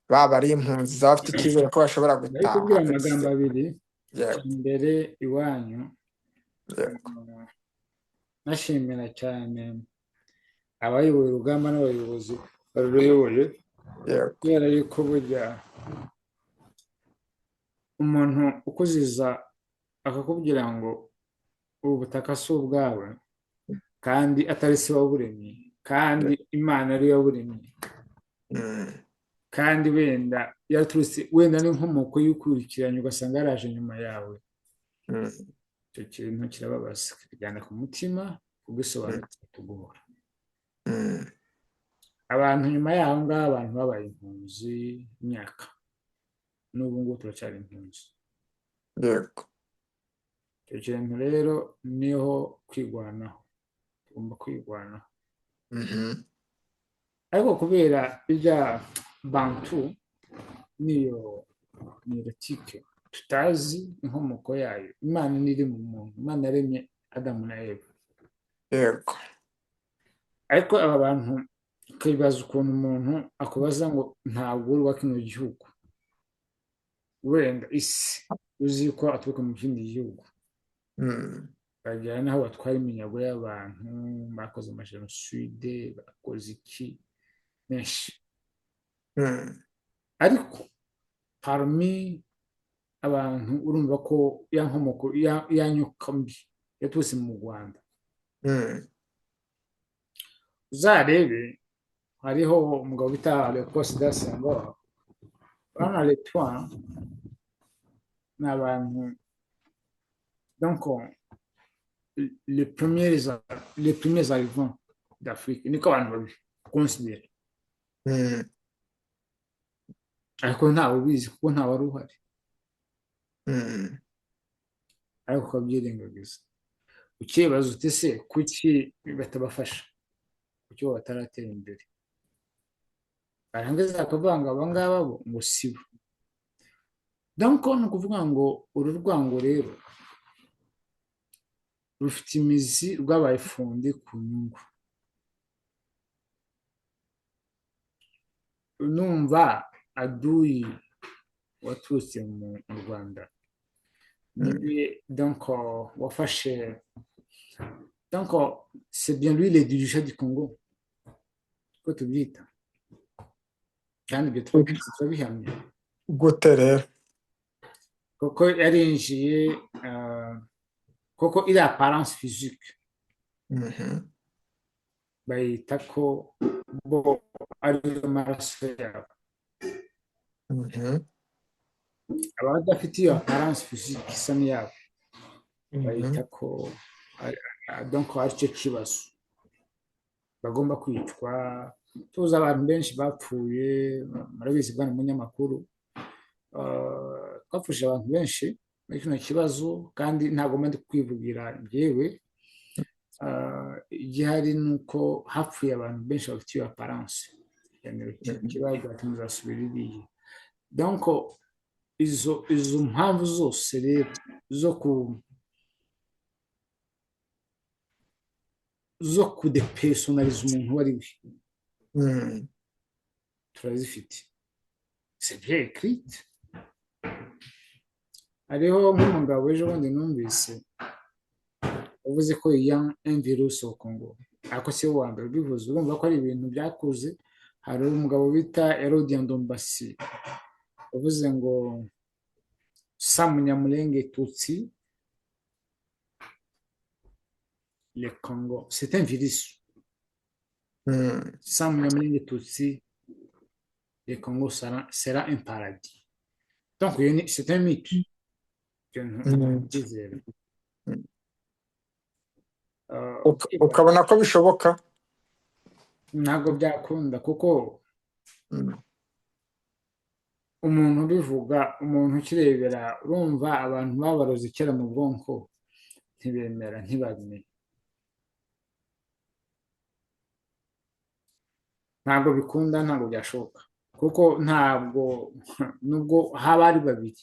baba ari impunzi zaba bafite icyizere ko bashobora bari gutaha? kubwira amagambo abiri Yego. imbere iwanyu Yego. nashimira cyane abayoboye urugamba n'abayobozi baruyoboye Yego. kubera yuko burya umuntu ukuziza akakubwira ngo ubu butaka si ubwawe kandi atari se waburemye kandi imana ariyo yaburemye Mm, kandi wenda yaturutse wenda n'inkomoko y'ukurikiranye ugasanga yaraje nyuma yawe mm, icyo kintu kirababaza kikajyana ku mutima mm, kugisobanura tugora mm. abantu nyuma y'aho ngaho abantu babaye impunzi imyaka n'ubu ngubu turacyari impunzi Yego. icyo kintu rero niho kwigwanaho tugomba kwigwanaho Mhm. ariko kubera ibya bantu niyo niratike tutazi inkomoko yayo imana niri mu muntu imana yaremye adamu na eva Yego. ariko aba bantu ukibaza ukuntu umuntu akubaza ngo ntabwo uri uwa kino gihugu wenda isi uzi ko aturuka mu kindi gihugu Mm, bagera n'aho batwara iminyago y'abantu bakoze amajenoside bakoze iki menshi mm, ariko parmi abantu urumva ko ya nkomoko ya nyoka mbi yaturutse mu Rwanda mm, uzarebe hariho umugabo bita Leopold Sédar Senghor bana letwa ni abantu donc les premiers arrivants d'Afrique niko abantu babikonsidera mm, ariko ntawe ubizi kuko ntawe wari uhari mm. ariko ukabyirengagiza ukibaza uti se kuki batabafasha kuki bo bataratera imbere barangiza bakavuga ngo aba ngaba bo ngo sibo donc ni ukuvuga ngo uru rwango rero rufite imizi rwabaye fundi ku nyungu numva aduyi waturutse mu Rwanda Mm, niwe donc wafashe donc c'est bien lui le dirigeant du Congo ko tubyita kandi ibyo turabihamya gute rero? kuko yarinjiye kuko iriya apparence physique Mhm. bayita ko bo ariyo maraso yabo Mhm. abadafite iyo aparance physique isa n'iyabo bahita Mhm. ko donc ari cyo kibazo bagomba kwicwa. Tuzi abantu benshi bapfuye, murabizi bwana munyamakuru, twapfushije abantu benshi muri kino kibazo kandi ntagomba ndi kwivugira njyewe. Igihari ni uko hapfuye abantu benshi bafite iyo aparance yani kibazo ati muzasubira iriya. Donc izo mpamvu zose rero zo kudepersonaliza umuntu uwo ari we Mhm. turazifite, c'est bien écrit. Hariho nk'umugabo ejo bundi numvise uvuze ko yiyanga un virus au Congo, ariko si we wa mbere ubivuze, urumva ko ari ibintu byakuze. Hari umugabo bita Herodian Dombasi uvuze ngo sa munyamulenge tutsi le Congo c'est un virus, Mhm. sa munyamulenge tutsi le Congo sera un paradis. Donc c'est un mythe que Mhm. ntizera. Ukabona ko bishoboka. Ntabwo byakunda kuko Mhm. umuntu ubivuga, umuntu ukirebera, urumva abantu babaroze kera mu bwonko ntibemera ntibamenye. Ntabwo bikunda, ntabwo byashoboka kuko ntabwo nubwo haba ari babiri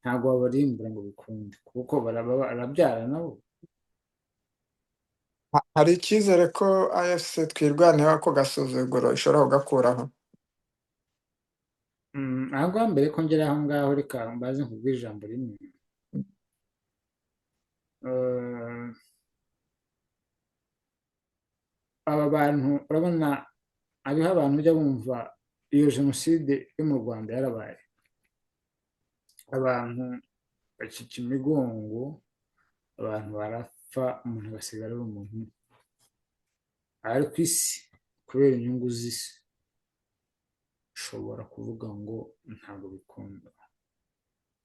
ntabwo babarimbura ngo bikunde kuko barabyara nabo. Hari icyizere ko AFC twirwaneho ako gasuzuguro ishobora kugakuraho. Ahubwo mbere ko ngera aho ngaho reka mbaze nkubwire ijambo rimwe. Aba bantu urabona, hariho abantu ujya bumva iyo jenoside yo mu Rwanda yarabaye, abantu bacika imigongo, abantu barapfa, umuntu agasigara ari umuntu, ariko isi kubera inyungu z'isi ushobora kuvuga ngo ntabwo bikunda.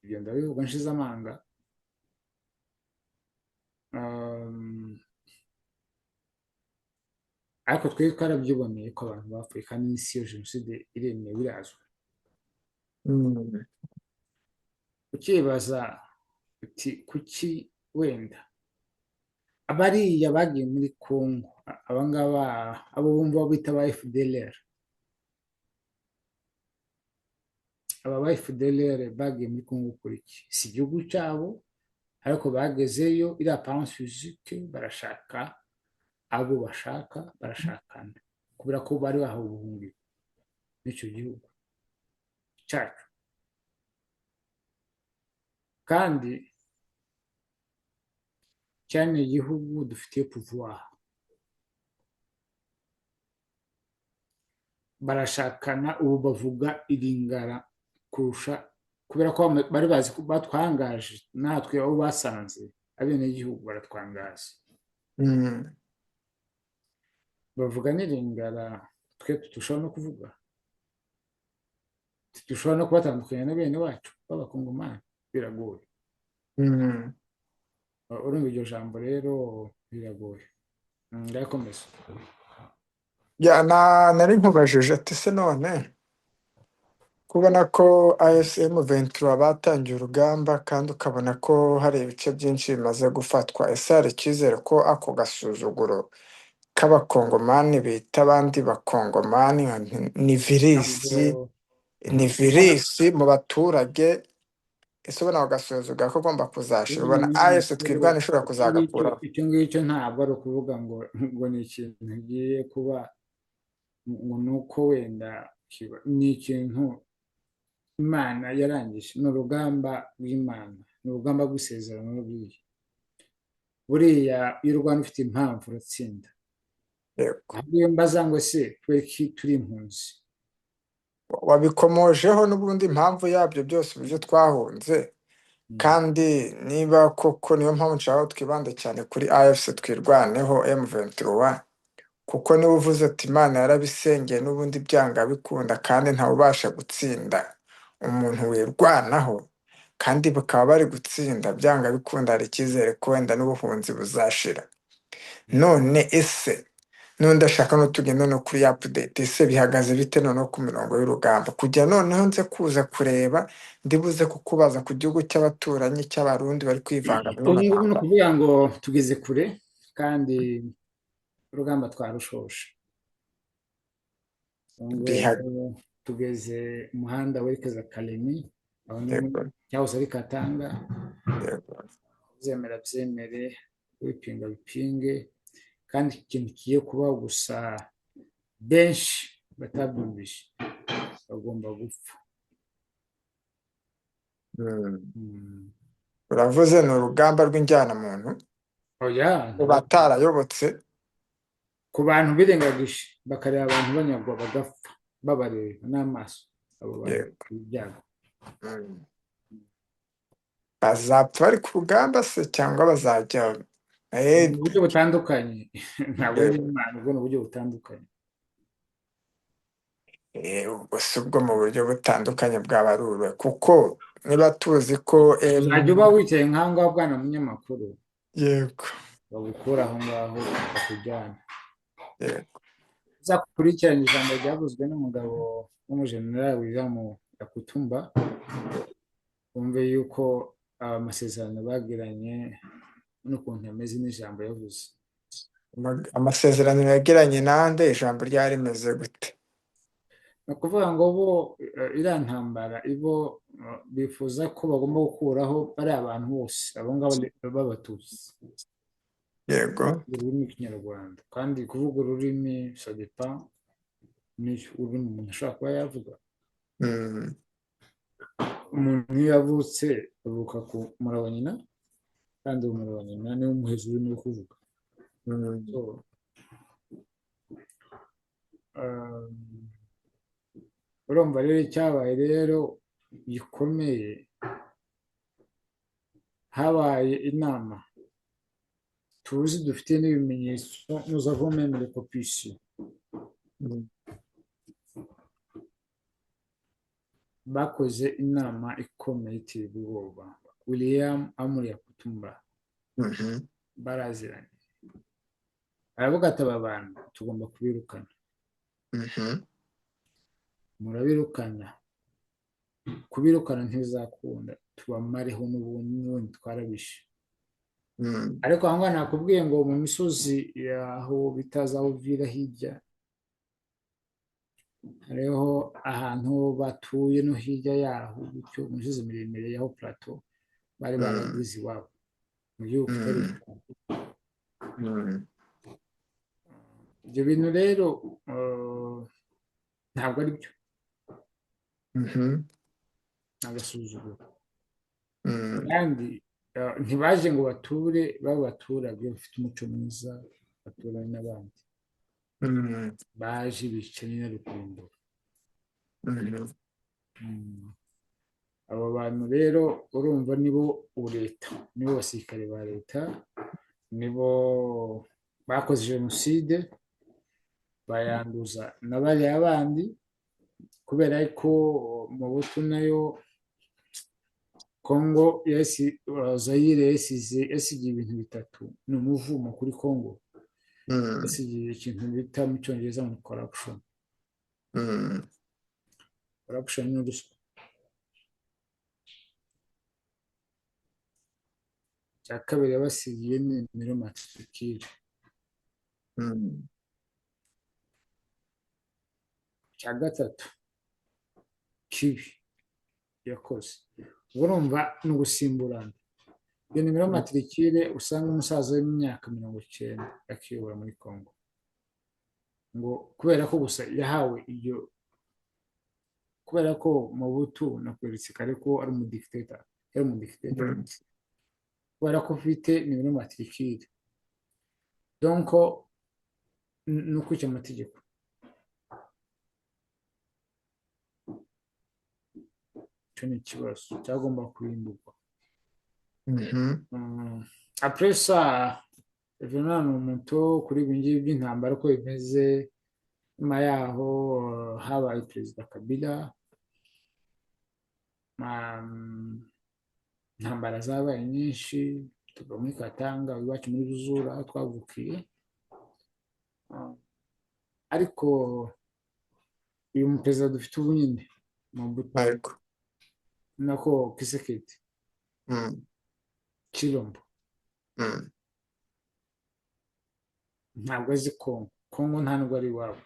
Ibyo ndabivuga nshize amanga. Ariko twari twarabyiboneye ko abantu bapfuye kandi n'isi iyo jenoside iremewe birazwi. Ukibaza uti kuki wenda abariya bagiye muri Congo, abangaba abo bumva bita ba FDLR, aba ba FDLR bagiye muri Congo kuri iki? Si igihugu cyabo, ariko bagezeyo iriya aparence physique, barashaka abo bashaka, barashakana kubera ko bari bahawe ubuhungiro n'icyo gihugu cyacu. Kandi cyane igihugu dufitiye pouvoir, barashakana ubu bavuga iringara kurusha, kubera ko bari bazi ko batwangaje, natwe abo basanze abenegihugu baratwangaza, bavuga n'iringara twe tudushobora no kuvuga, dushobora no kubatandukanya na bene wacu b'abakongomani, biragoye. Urumva iryo jambo rero biragoye. Ndakomeza. Nari nkubajije ati se none kubona ko ASM 23 batangiye urugamba kandi ukabona ko hari ibice byinshi bimaze gufatwa, ese hari icyizere ko ako gasuzuguro k'abakongomani bita abandi bakongomani ni virisi, ni virisi mu baturage, ese ubona ako gasuzuguro ko ugomba kuzashira, ubona AFC twirwana ishobora kuzagakuraho? Icyo ngicyo ntabwo ari ukuvuga ngo ni ikintu ngiye kuba ngo ni uko wenda ni ikintu Imana yarangije, ni urugamba rw'Imana, ni urugamba rw'isezerano rw'iyi. Buriya iyo urwana ufite impamvu uratsinda. Iyo mbaza ngo se tweki turi impunzi, wabikomojeho n'ubundi impamvu yabyo byose uburyo twahunze, kandi niba koko niyo mpamvu nshaka twibande cyane kuri AFC twirwaneho M23, kuko niba uvuze ati Imana yarabisengeye n'ubundi byanga bikunda kandi ntawe ubasha gutsinda, umuntu wirwanaho kandi bakaba bari gutsinda, byanga bikunda hari icyizere ko wenda n'ubuhunzi buzashira. None ese n'undi ashaka no tugenda no kuri update, ese bihagaze bite noneho ku mirongo y'urugamba, kugira noneho nze kuza kureba ndibuze kukubaza ku gihugu cy'abaturanyi cy'abarundi bari kwivanga muri ubu ngubu ni matanga. ukuvuga ngo tugeze kure kandi urugamba twarushoshe. Ubu Biha- ngubu tugeze umuhanda werekeza Kalemi, aho ni yego, cyahoze ari Katanga. yego. Byemera byemere, wipinga bipinge, kandi ikintu kigiye kubaho gusa benshi batabyumvishe bagomba gupfa. Mm. Uravuze ni urugamba rw'injyanamuntu Oya, ku batarayobotse. ku bantu birengagije bakareba abantu banyagwa bagapfa babareba n'amaso, abo bantu Yego. ibyago. Mm. Bazapfa bari ku rugamba se cyangwa bazajya Mu buryo butandukanye ntabwo ari Imana, ubwo ni uburyo butandukanye. ubwo si ubwo mu buryo butandukanye bwabarurwe, kuko niba tuzi ko Uzajya uba wicaye nk'aho ngaho bwana munyamakuru, yego, bagukura aho ngaho bakujyana. yego. Uzakurikirana ijambo ryavuzwe n'umugabo w'umujenerali William Yakutumba, wumve yuko amasezerano bagiranye n'ukuntu ameze n'ijambo yavuze. Amasezerano yagiranye nande, ijambo ryari rimeze gute? Ni ukuvuga ngo bo iriya ntambara ibo bifuza ko bagomba gukuraho bariya abantu bose abo ngabo b'abatutsi, Yego. ururimi rw'ikinyarwanda, kandi kuvuga ururimi sadepa ni ururimi umuntu ashobora kuba yavuga. Mm. Umuntu iyo yavutse avuka ku mura wa nyina, kandi uwo mura wa nyina niwo umuheza ururimi rwo kuvuga. Mm. So, urumva rero icyabaye rero gikomeye, habaye inama tuzi dufite n'ibimenyetso, nous avons même les copies. Mm. Bakoze inama ikomeye iteye ubwoba, William Amuri Yakutumba Mhm. baraziranye, aravuga ati aba bantu tugomba kubirukana. Mhm. Murabirukana, kubirukana ntibizakunda, tubamareho n'ubundi twarabishe. Mm. ariko aho ngaho nakubwiye ngo mu misozi yaho bitazawuvira hirya hariho ahantu batuye, no hirya yaho bityo mu misozi miremire yaho plateau bari baragize iwabo mu gihugu kitari ibyo bintu rero ntabwo ari byo, agasuzuguro. kandi ntibaje ngo bature b'abaturage bafite umuco mwiza baturanye n'abandi, baje bicaye n'urukundo. Abo bantu rero urumva nibo leta, nibo basirikare ba leta, nibo bakoze jenoside bayanduza na bariya bandi, kubera ko mu butu nayo Kongo Zaire yasigiye ibintu bitatu, ni umuvumo kuri Kongo. Yasigiye ikintu bita mu cyongereza ngo corruption. Corruption ni ruswa. Cya kabiri yabasigiye ni imirimo matricule. Cya gatatu kibi yakoze, urumva ni ugusimburana. Iyo nimero matricule usanga umusaza w'imyaka 90 akiyobora muri Kongo, ngo kubera ko gusa yahawe iyo, kubera ko mu butu nakweretse kare ko ari umudictator, kubera ko ufite nimero matricule, donc ni ukwica amategeko. Icyo ni ikibazo cyagomba kurimburwa. Après ça, venant mu muto kuri ibi ngibi by'intambara uko bimeze, nyuma yaho habaye perezida Kabila, intambara zabaye nyinshi, tuva muri Katanga iwacu muri Ruzura aho twavukiye. Ariko uyu muperezida dufite ubu nyine Mobutu ariko nako Kisekedi mm, Chilombo mm, ntabwo azi Kongo. Kongo nta nubwo ari iwabo,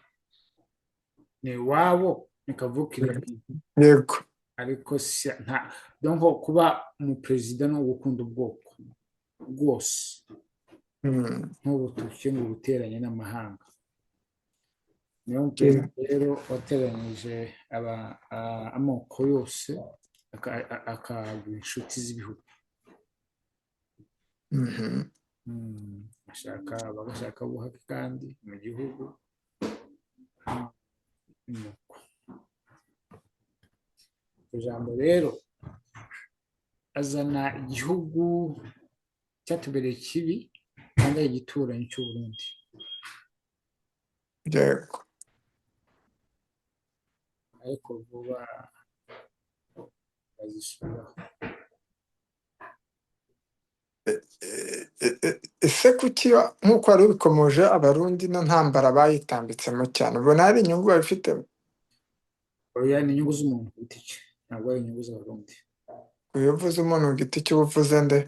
ni iwabo ni kavukire kiwe. yego Ariko nta donc kuba umuperezida no gukunda ubwoko bwose mm, nk'ubutuke ngo buteranye n'amahanga. niyo yeah, muperezida rero wateranyije amoko yose akagira inshuti z'ibihugu. mhm, bagashaka ubuhake kandi mu gihugu. Nuko ijambo rero azana igihugu cyatubereye kibi kandi ari igituranyi cy'u Burundi. yego ariko vuba bazisubiraho. ese kuki nk'uko wari ubikomoje abarundi no ntambara bayitambitsemo cyane ubona hari inyungu babifitemo? oya ni inyungu z'umuntu ku giti cye, ntabwo ari inyungu z'abarundi. iyo uvuze umuntu ku giti cye uba uvuze nde?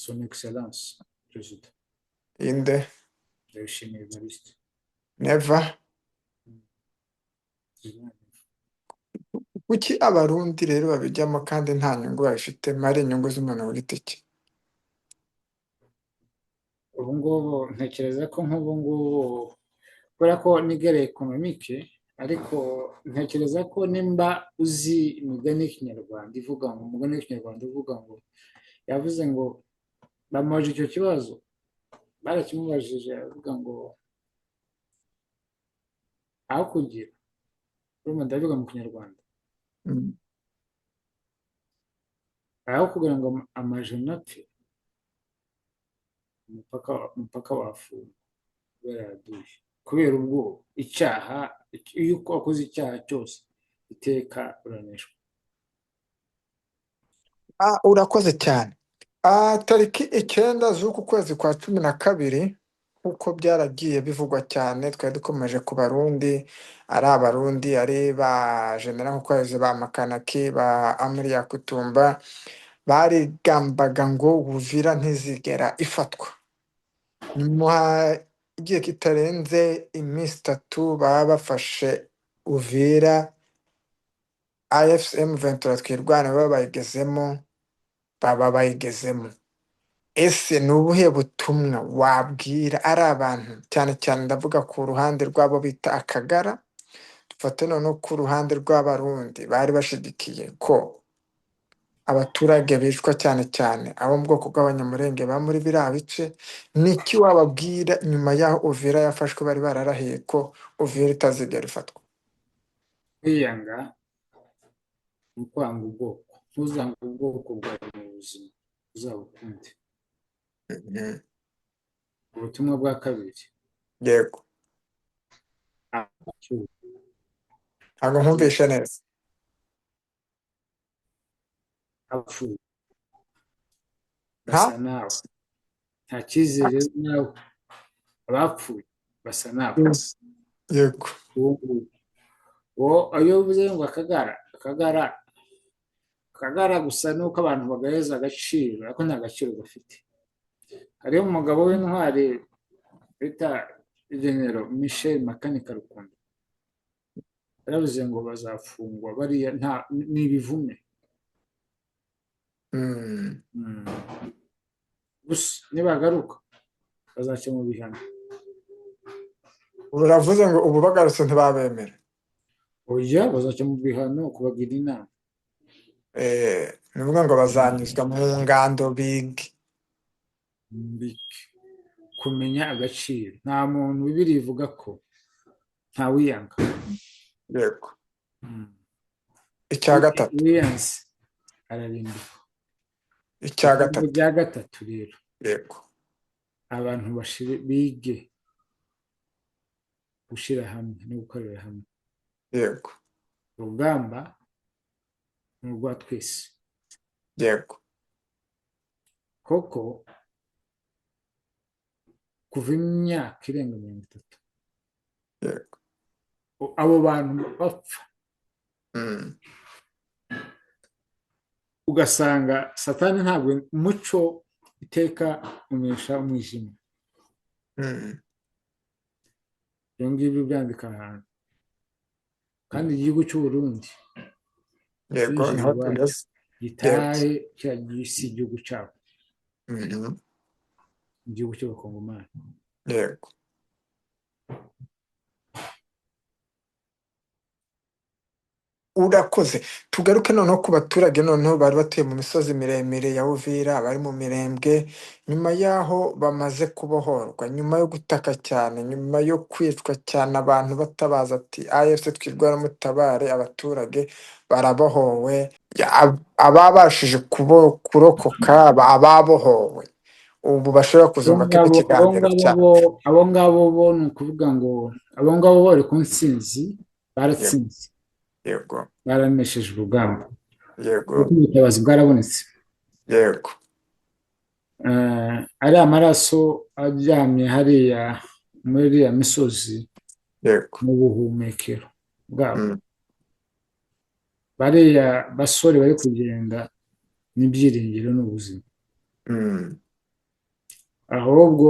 son excellence perezida inde? Ndayishimiye Evariste. neva? kuki abarundi rero babijyamo kandi nta nyungu babifitemo ari inyungu z'umuntu ku giti cye? ubu ngubu ntekereza ko nk'ubu ngubu kubera ko nigere ekonomike, ariko ntekereza ko nimba uzi imigani y'ikinyarwanda ivuga ngo umugani w'ikinyarwanda uvuga ngo yavuze ngo bamubajije icyo kibazo, barakimubajije avuga ngo aho kugira urumva ndavuga mu kinyarwanda, Mm, aho kugira ngo amajana apfe umupaka wafunga kubera yaduye, kubera ubwoba icyaha. iyo wakoze icyaha cyose iteka uraneshwa. urakoze cyane. Tariki 9 z'uku kwezi kwa 12 nk'uko byaragiye bivugwa cyane twari dukomeje ku barundi, ari abarundi ari ba General Nkukwezi, ba Makanaki, ba Amiri Yakutumba, barigambaga ngo Uvira ntizigera ifatwa. Nyuma igihe kitarenze iminsi 3 baba bafashe Uvira, AFCM 23 twirwana baba bayigezemo. ese ni ubuhe butumwa wabwira ari abantu cyane cyane ndavuga ku ruhande rw'abo bita akagara, dufate noneho ku ruhande rw'abarundi bari bashigikiye ko abaturage bicwa cyane cyane abo mu bwoko bw'abanyamurenge ba muri biriya bice? niki wababwira nyuma y'aho Uvira yafashwe bari bararahiye ko Uvira itazigera ifatwa? kwiyanga ni ukwanga ubwoko. ntuzange ubwoko bwawe mu buzima uzabukunde. Mhm, ubutumwa bwa kabiri, yego ntabwo nkumvishe neza. abapfuye nta basa nawe, nta cyizere nawe. abapfuye basa nawe. yego iyo uvuze ngo akagara gusa nuko abantu bagaheza agaciro, ariko nta gaciro gafite. hariho umugabo w'intwari bita General Michel Makanika Rukundo, yaravuze ngo bazafungwa bariya ni ibivume. Mm, gusa nibagaruka bazaca mu bihano. uravuze ngo ubu bagarutse ntibabemera? oya bazaca mu bihano kubagira inama. ni ukuvuga ngo bazanyuzwa mu ngando bige. kumenya agaciro. nta muntu Bibiliya ivuga ko ntawiyanga. yego icya gatatu wiyanze ararimbuka. icya gatatu bya gatatu rero, yego abantu bige gushyira hamwe no gukorera hamwe. yego urugamba ni urwa twese yego, koko kuva imyaka irenga 30 yego. abo bantu bapfa, Mm, ugasanga satani ntabwo umuco iteka unesha umwijima. mm, ibyo ngibyo byandika ahantu, kandi igihugu cy'u Burundi yego, cyinjije niho iwacu tugeze. Yego. gitahe cya si igihugu cyabo, Mhm, igihugu cy'abakongomani. yego. Urakoze. Tugaruke noneho ku baturage noneho bari batuye mu misozi miremire ya Uvira, bari mu Mirembwe, nyuma y'aho bamaze kubohorwa, nyuma yo gutaka cyane, nyuma yo kwicwa cyane, abantu batabaza ati AFC twirwara mutabare, abaturage barabohowe, ababashije kurokoka, ababohowe, ubu bashobora kuzumva kino kiganiro cyacu. Abo ngabo bo ni ukuvuga ngo abo ngabo bari ku ntsinzi, Yego, baratsinze, yego, baranesheje urugamba kuko yego, ubutabazi bwarabonetse. yego. ariya maraso aryamye hariya muri iriya misozi Yego. mu buhumekero bwabo, Mm, bariya basore bari kugenda n'ibyiringiro n'ubuzima. mm, ahubwo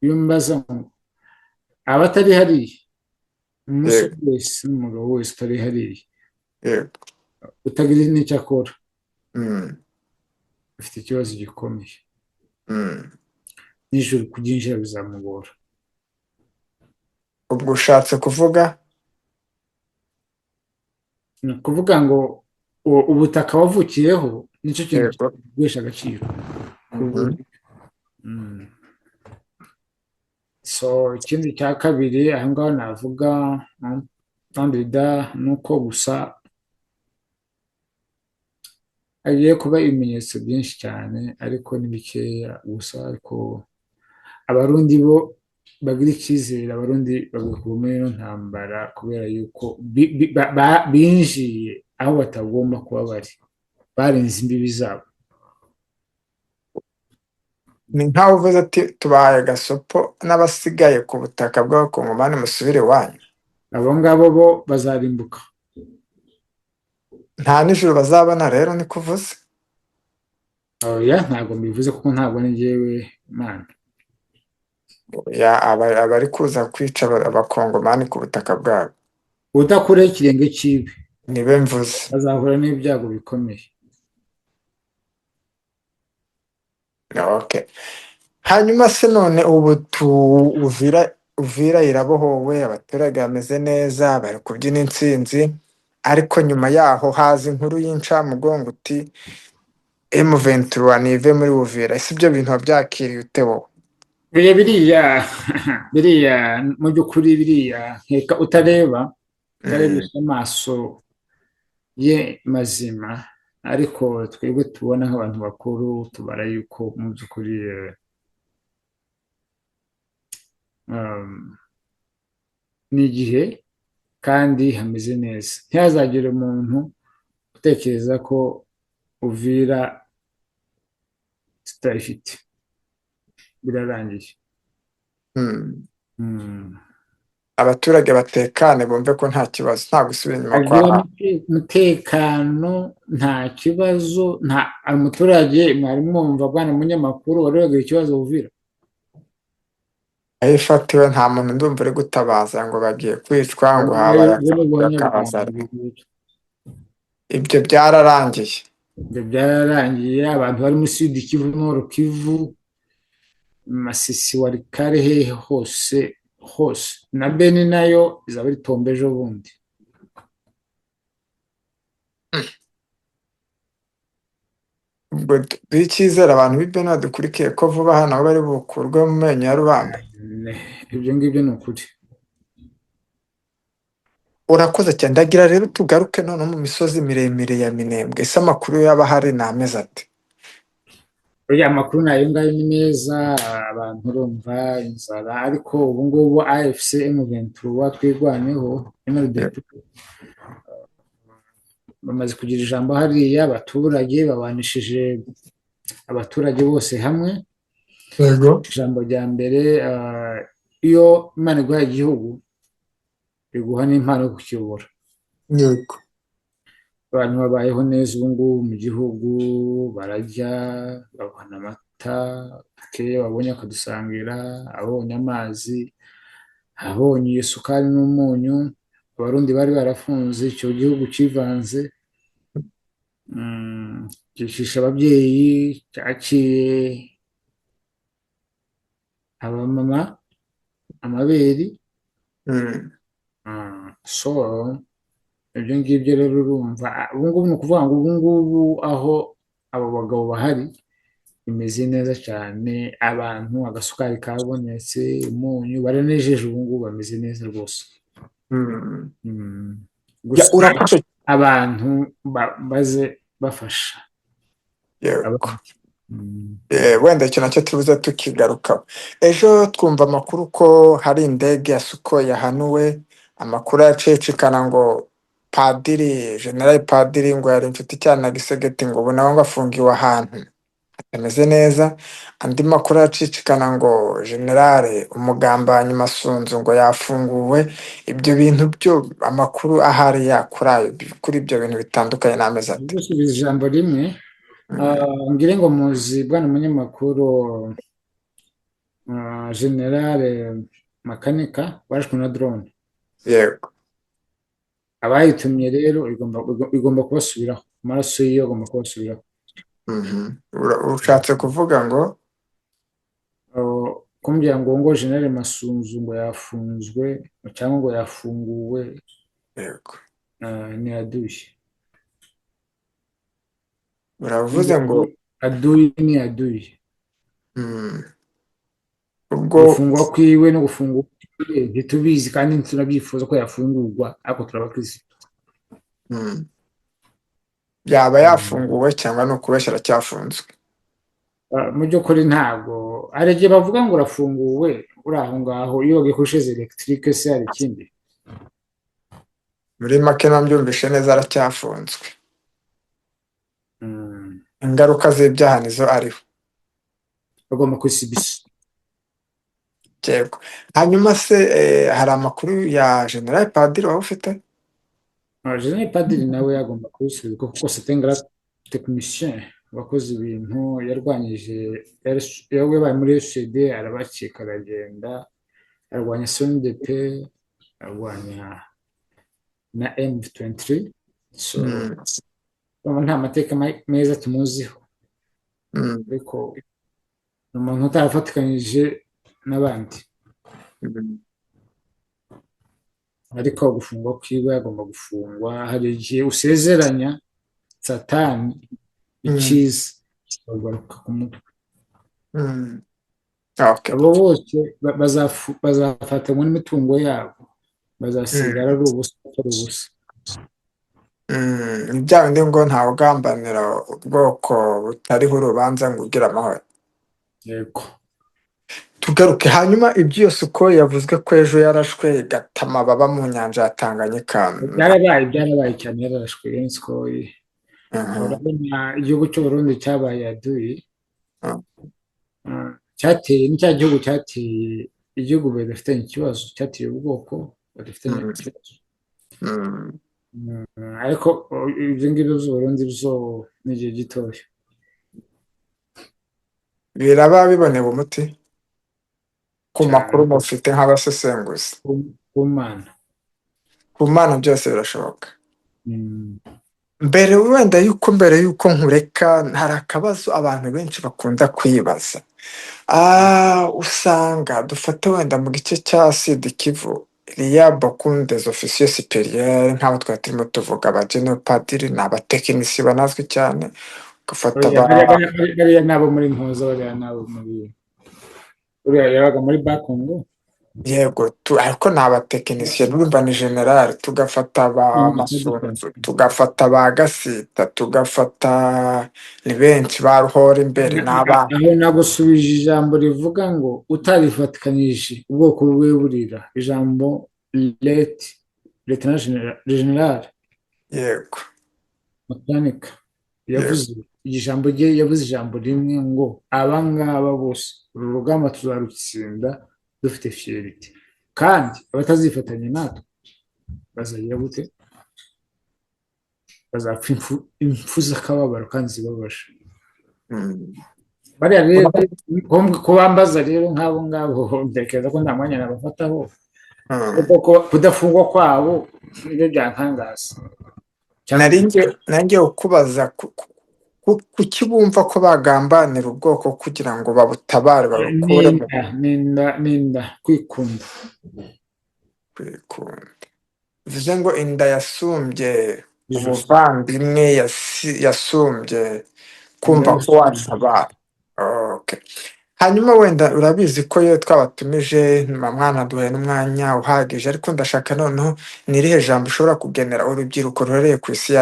iyo mbaza ngo abatari hariya, umusore yego, wese n'umugabo wese utari hariya yego. utagira n'icyo akora Mm, afite ikibazo gikomeye, mm. nijoro kubyinjira bizamugora. Ubwo ushatse kuvuga. ni ukuvuga ngo ubutaka wavukiyeho nicyo kintu Yego. kiguhesha agaciro ku Mhm, buryo. Mm. So ikindi cya kabiri aho ngaho navuga kandida ni uko gusa hagiye kuba ibimenyetso byinshi cyane ariko ni bikeya gusa, ariko abarundi bo bagira icyizere, abarundi bagakura muri ino ntambara kubera yuko binjiye aho batagomba kuba bari, barenze imbibi zabo. ni nkaho uvuze ati tubahaye gasopo n'abasigaye ku butaka bw'abakongomani musubire iwanyu, abo ngabo bo bazarimbuka. nta nijoro bazabona rero niko uvuze. oya ntabwo mbivuze kuko ntabwo ni jyewe Imana. Abari kuza kwica abakongomani ku butaka bwabo udakuraho ikirenge cyiwe nibe mvuze. azahura n'ibyago bikomeye. Okay. Hanyuma se none ubu Uvira irabohowe, abaturage bameze neza, bari kubyina intsinzi, ariko nyuma yaho haza inkuru y'incamugongo uti M23 nive muri Uvira. Ese ibyo bintu wabyakiriye ute wowe? biriya biriya mu by'ukuri biriya nkeka Mm, utarebesha amaso ye mazima, ariko twebwe tubona nk'abantu bakuru tubara yuko mu by'ukuri um, ni igihe kandi hameze neza. Ntihazagire umuntu utekereza ko Uvira tutayifite, birarangiye. mm. Mm. Abaturage batekane bumve ko nta kibazo, nta gusubira inyuma kwa agira umutekano, nta kibazo, nta umuturage. mwari mwumva bwana munyamakuru wari wagira ikibazo Uvira? aho ifatiwe, nta muntu ndumva uri gutabaza ngo bagiye kwicwa ngo habaye ubwo ni ubuhamya akabaza. bwanjye bwite. Ibyo byararangiye. ibyo byararangiye. abantu bari muri Sud Kivu, Nord Kivu, Masisi, Walikale, hehe hose hose, na Beni nayo izaba ari tombe ejo bundi. Ubwo duhe icyizere abantu b'i Beni badukurikiye ko vuba aha nabo bari bukurwe mu menyo ya rubamba. ibyo ngibyo ni ukuri. Urakoze cyane. Ndagira rero tugaruke noneho mu misozi miremire ya Minembwe. Ese amakuru yaba ahari ni ameze ate? Uriya amakuru nayo ngayo ni meza, abantu urumva inzara, ariko ubu ngubu AFC M23 twirwaneho Ye- MLDP bamaze kugira ijambo hariya, abaturage babanishije abaturage bose hamwe. yego, Ijambo rya mbere, iyo Imana iguhaye igihugu iguha n'impano yo kukiyobora. yego. Abantu babayeho neza ubu ngubu mu gihugu, bararya, babona amata, bakeya babonye akadusangira, abonye amazi, abonye iyo sukari n'umunyu. Abarundi bari barafunze, icyo gihugu kivanze, gicisha ababyeyi, cyaciye abamama amabere. Mm, So ibyo ngibyo rero urumva, ubu ngubu ni ukuvuga ngo ubu ngubu aho abo bagabo bahari bimeze neza cyane, abantu agasukari kabonetse, umunyu, baranejeje ubu ngubu, bameze neza rwose. mm. Gusa Urakoze. abantu baze bafasha Yego. abantu. Wenda icyo nacyo tubuze tukigarukaho. Ejo twumva amakuru ko hari indege ya Sukhoi yahanuwe, amakuru yacicikana ngo padiri, generali padiri ngo yari inshuti cyane na Gisegeti, ngo ubu nawe ngo afungiwe ahantu hatameze neza. Andi makuru yacicikana ngo generale umugambanyi Masunzu ngo yafunguwe. Ibyo bintu byo amakuru ahari kuri ibyo bintu bitandukanye n'amezi ate? gusubiza ijambo rimwe. Mm, Ngire ngo muzi bwana munyamakuru, generale makanika warashwe na drone. yego. Abayitumye rero igomba kubasubiraho, amaraso yiyo agomba kubasubiraho. Mhm. Ushatse kuvuga ngo Kumbwira ngo generale Masunzu ngo yafunzwe cyangwa ngo yafunguwe, yego, ni aduye. uravuze ngo Aduye ni aduye. mm, ubwo Gufungwa kwiwe no gufungwa kwiwe ntitubizi kandi tunabyifuza ko yafungurwa, ariko turabakirisitu. mm, yaba yafunguwe cyangwa ni ukubeshya aracyafunzwe? Mu by'ukuri ntabwo hari igihe bavuga ngo urafunguwe uri aho ngaho, iyo wagiye kuri sheze elegitike se hari ikindi. Muri make nabyumvishe neza aracyafunzwe. Mm, Ingaruka z'ibyaha nizo ariho. bagomba kwisibisa. Yego. Hanyuma se hari amakuru ya generali padiri waba ufite? General Padiri nawe agomba kubisubizwa kuko setengara tekinisien wakoze ibintu, yarwanyije, yabaye muri FCD arabacika aragenda, arwanya SNDP, arwanya na M23. So Mm, nta mateka meza tumuziho, mm, ariko ni umuntu utarafatikanyije n'abandi. mm, Ariko gufungwa kwiwe agomba gufungwa. Hari igihe usezeranya satani icyiza bagaruka ku mutwe. mm. Okay. Abo bose bazafatanywa n'imitungo yabo, bazasigara ari ubusa, atari ubusa. Ni bya bindi ngo ntawe ugambanira ubwoko butariho urubanza ngo ugire amahoro. Yego. Tugaruke hanyuma iby'iyo Sukhoi yavuzwe ko ejo yarashwe igatama baba mu nyanja ya Tanganyika. Byarabaye cyane, yararashwe Yenskoy. Mhm, Urabona igihugu cy'u Burundi cyabaye aduyi, mhm, cyateye, ni cya gihugu cyateye igihugu badafitanye ikibazo, cyateye ubwoko badafitanye mhm, ikibazo. mhm. Ariko ibyo ngibyo by'u Burundi byo ni igihe gitoya. Biraba bibonewe umuti ku makuru Cyane mufite nk'abasesenguzi. ku Mana. Ku Mana byose birashoboka. Mm. Mbere y'uko nkureka, hari akabazo abantu benshi bakunda kwibaza. Usanga dufate wenda mu gice cya Sud Kivu, iriya beaucoup des officiers supérieurs nk'abo twari turimo tuvuga, abageneral padiri ni abatekinisiye banazwi cyane, ugafata Bariya nabo muri Mpuza, bariya nabo muri, uriya yabaga muri Bakongo. yego ariko ni abatekinisiye, n'urumva ni generali. Tugafata ba Masunzu, tugafata ba Gasita, tugafata ni benshi, ba Ruhora imbere n'abana. Aho nagusubije ijambo rivuga ngo utarifatikanyije ubwoko bwe burira, ijambo leta generale. Yego. makanika yego. yavuze ijambo rye, yavuze ijambo rimwe ngo abangaba bose uru rugamba tuzarutsinda dufite fiyerite, kandi abatazifatanya natwe bazagira gute? Bazapfa impfu z'akababaro kandi zibabaje. Mm. Bariya rero ko bambaza rero nk'abo ngabo ntekereza ko nta mwanya nabafataho, Mm. kuko kudafungwa kwabo nibyo byantangaza cyangwa Nanjye ukubaza kuki bumva ko bagambanira ubwoko kugira ngo babutabare babukure mu ninda kwikunda. kwikunda. Bivuze ngo inda yasumbye Ijosi. ubuvandimwe, yasumbye kumva ko watabara. Okay. Hanyuma wenda urabizi ko iyo twabatumije mwana duhe n'umwanya uhagije, ariko ndashaka noneho ni irihe jambo ushobora kugenera urubyiruko rurereye ku isi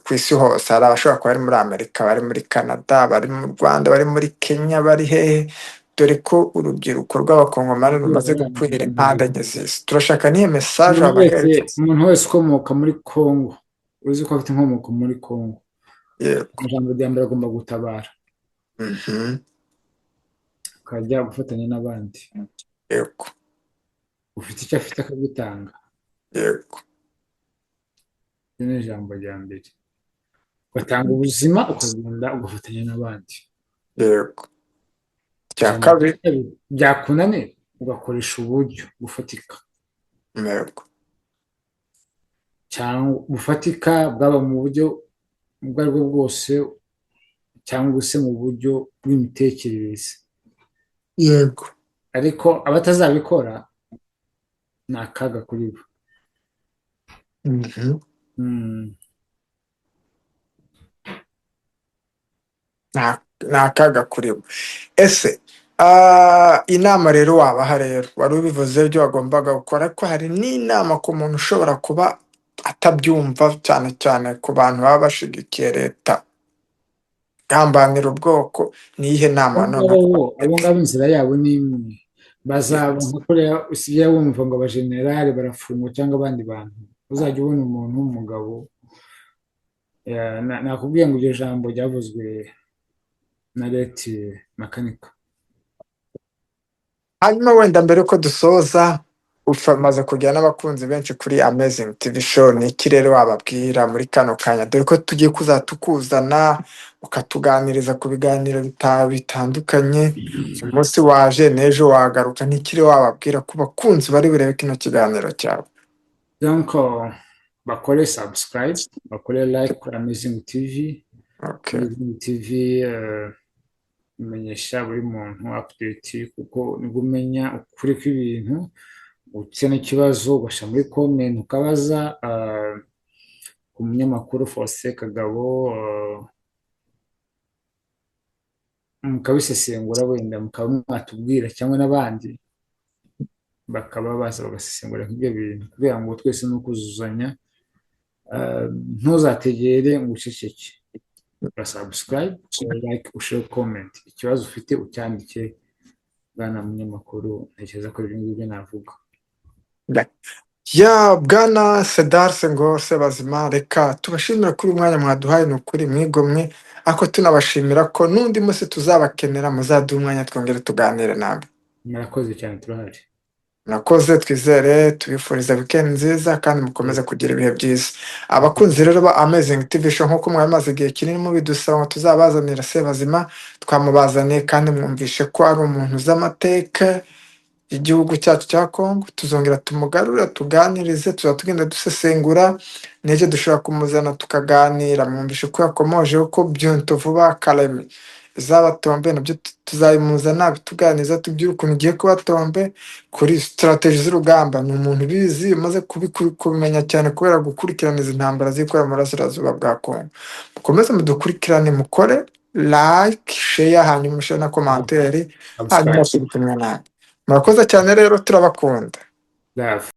ku isi hose? Hari abashobora kuba bari muri Amerika, bari muri Canada, bari mu Rwanda, bari muri Kenya, bari hehe, dore ko urubyiruko rw'abakongomani rumaze gukwira impande enye z'isi. Turashaka n'iyo mesaje wabahereza. Umuntu wese ukomoka muri Congo, uzi ko afite inkomoko muri Congo, Yego. ijambo rya mbere agomba gutabara, Mhm. akajya gufatanya n'abandi. Yego. Ufite icyo afite akagutanga, Yego. iri ni ijambo rya mbere. Ugatanga ubuzima, ukagenda ugafatanya n'abandi. Yego. Icya Ijambo kabiri. rya kabiri, byakunaniye ugakoresha uburyo bufatika, Yego. cyangwa bufatika, bwaba mu buryo ubwo ari bwo bwose cyangwa se mu buryo bw'imitekerereze. Yego. ariko abatazabikora ni akaga kuri bo. Mhm. Mm. Ni akaga kuri bo. Ese inama rero wabaha rero, wari ubivuze ibyo wagombaga gukora, ariko hari n'inama ku muntu ushobora kuba atabyumva, cyane cyane ku bantu baba bashigikiye leta gambanira ubwoko. Ni iyihe nama none? abo ngabo inzira yabo ni imwe, bazabona kuriya usigaye wumva ngo abajenerali barafungwa cyangwa abandi bantu, uzajya ubona umuntu w'umugabo, nakubwiye ngo iryo jambo ryavuzwe na leti makanika. Hanyuma wenda mbere ko dusoza, umaze kugira n'abakunzi benshi kuri Amazing TV Show, ni iki rero wababwira muri kano kanya, dore ko tugiye kuzatukuzana ukatuganiriza ku biganiro bitandukanye, umunsi waje n'ejo wagaruka, ni iki rero wababwira ku bakunzi bari burebe kino kiganiro cyawe? Donc bakore subscribe, bakore like kuri Amazing TV. Okay. Amazing TV imenyesha buri muntu update, kuko nibwo umenya ukuri kw'ibintu. Ukize n'ikibazo ugashyira muri comment ukabaza ku munyamakuru Faustin Kagabo, mukabisesengura, wenda mukaba mwatubwira cyangwa n'abandi bakaba baza bagasesengura nk'ibyo bintu, kugira ngo twese ni ukuzuzanya. Ntuzategere ngo uceceke, subscribe, like, ushare, comment. Ikibazo ufite ucyandike bwana munyamakuru, ntekereza ko ibyo ngibyo navuga. Bwana Cedar Senghor Sebazima, reka tubashimira kuri umwanya mwaduhaye, ni ukuri mwigomwe, ariko tunabashimira ko n'undi munsi tuzabakenera muzaduha umwanya twongere tuganire nawe. Murakoze cyane, turahari. Murakoze, twizere tubifuriza weekend nziza kandi mukomeze kugira ibihe byiza. Abakunzi rero ba Amazing TV Show, nk'uko mwamaze igihe kinini mubidusaba ngo tuzabazanira Sebazima, twamubazaniye kandi mwumvishe ko ari umuntu uzi amateka igihugu cyacu cya Congo. Tuzongera tumugarura tuganirize, tugenda dusesengura, n'ejo dushobora kumuzana tukaganira. Mwumvishe ko yakomojeho ko byonto vuba Karemi izabatombe, nabyo tuzabimuzana bituganiza, tubwire ukuntu ugiye kubatombe kuri strategy z'urugamba. Ni umuntu ubizi, umaze kubimenya cyane kubera gukurikirana izi ntambara zikora mu burasirazuba bwa Congo. Mukomeze mudukurikirane, mukore like, share, hanyuma mushyire na commentaire, hanyuma turi kumwe nawe. Murakoze cyane rero, turabakunda. Love.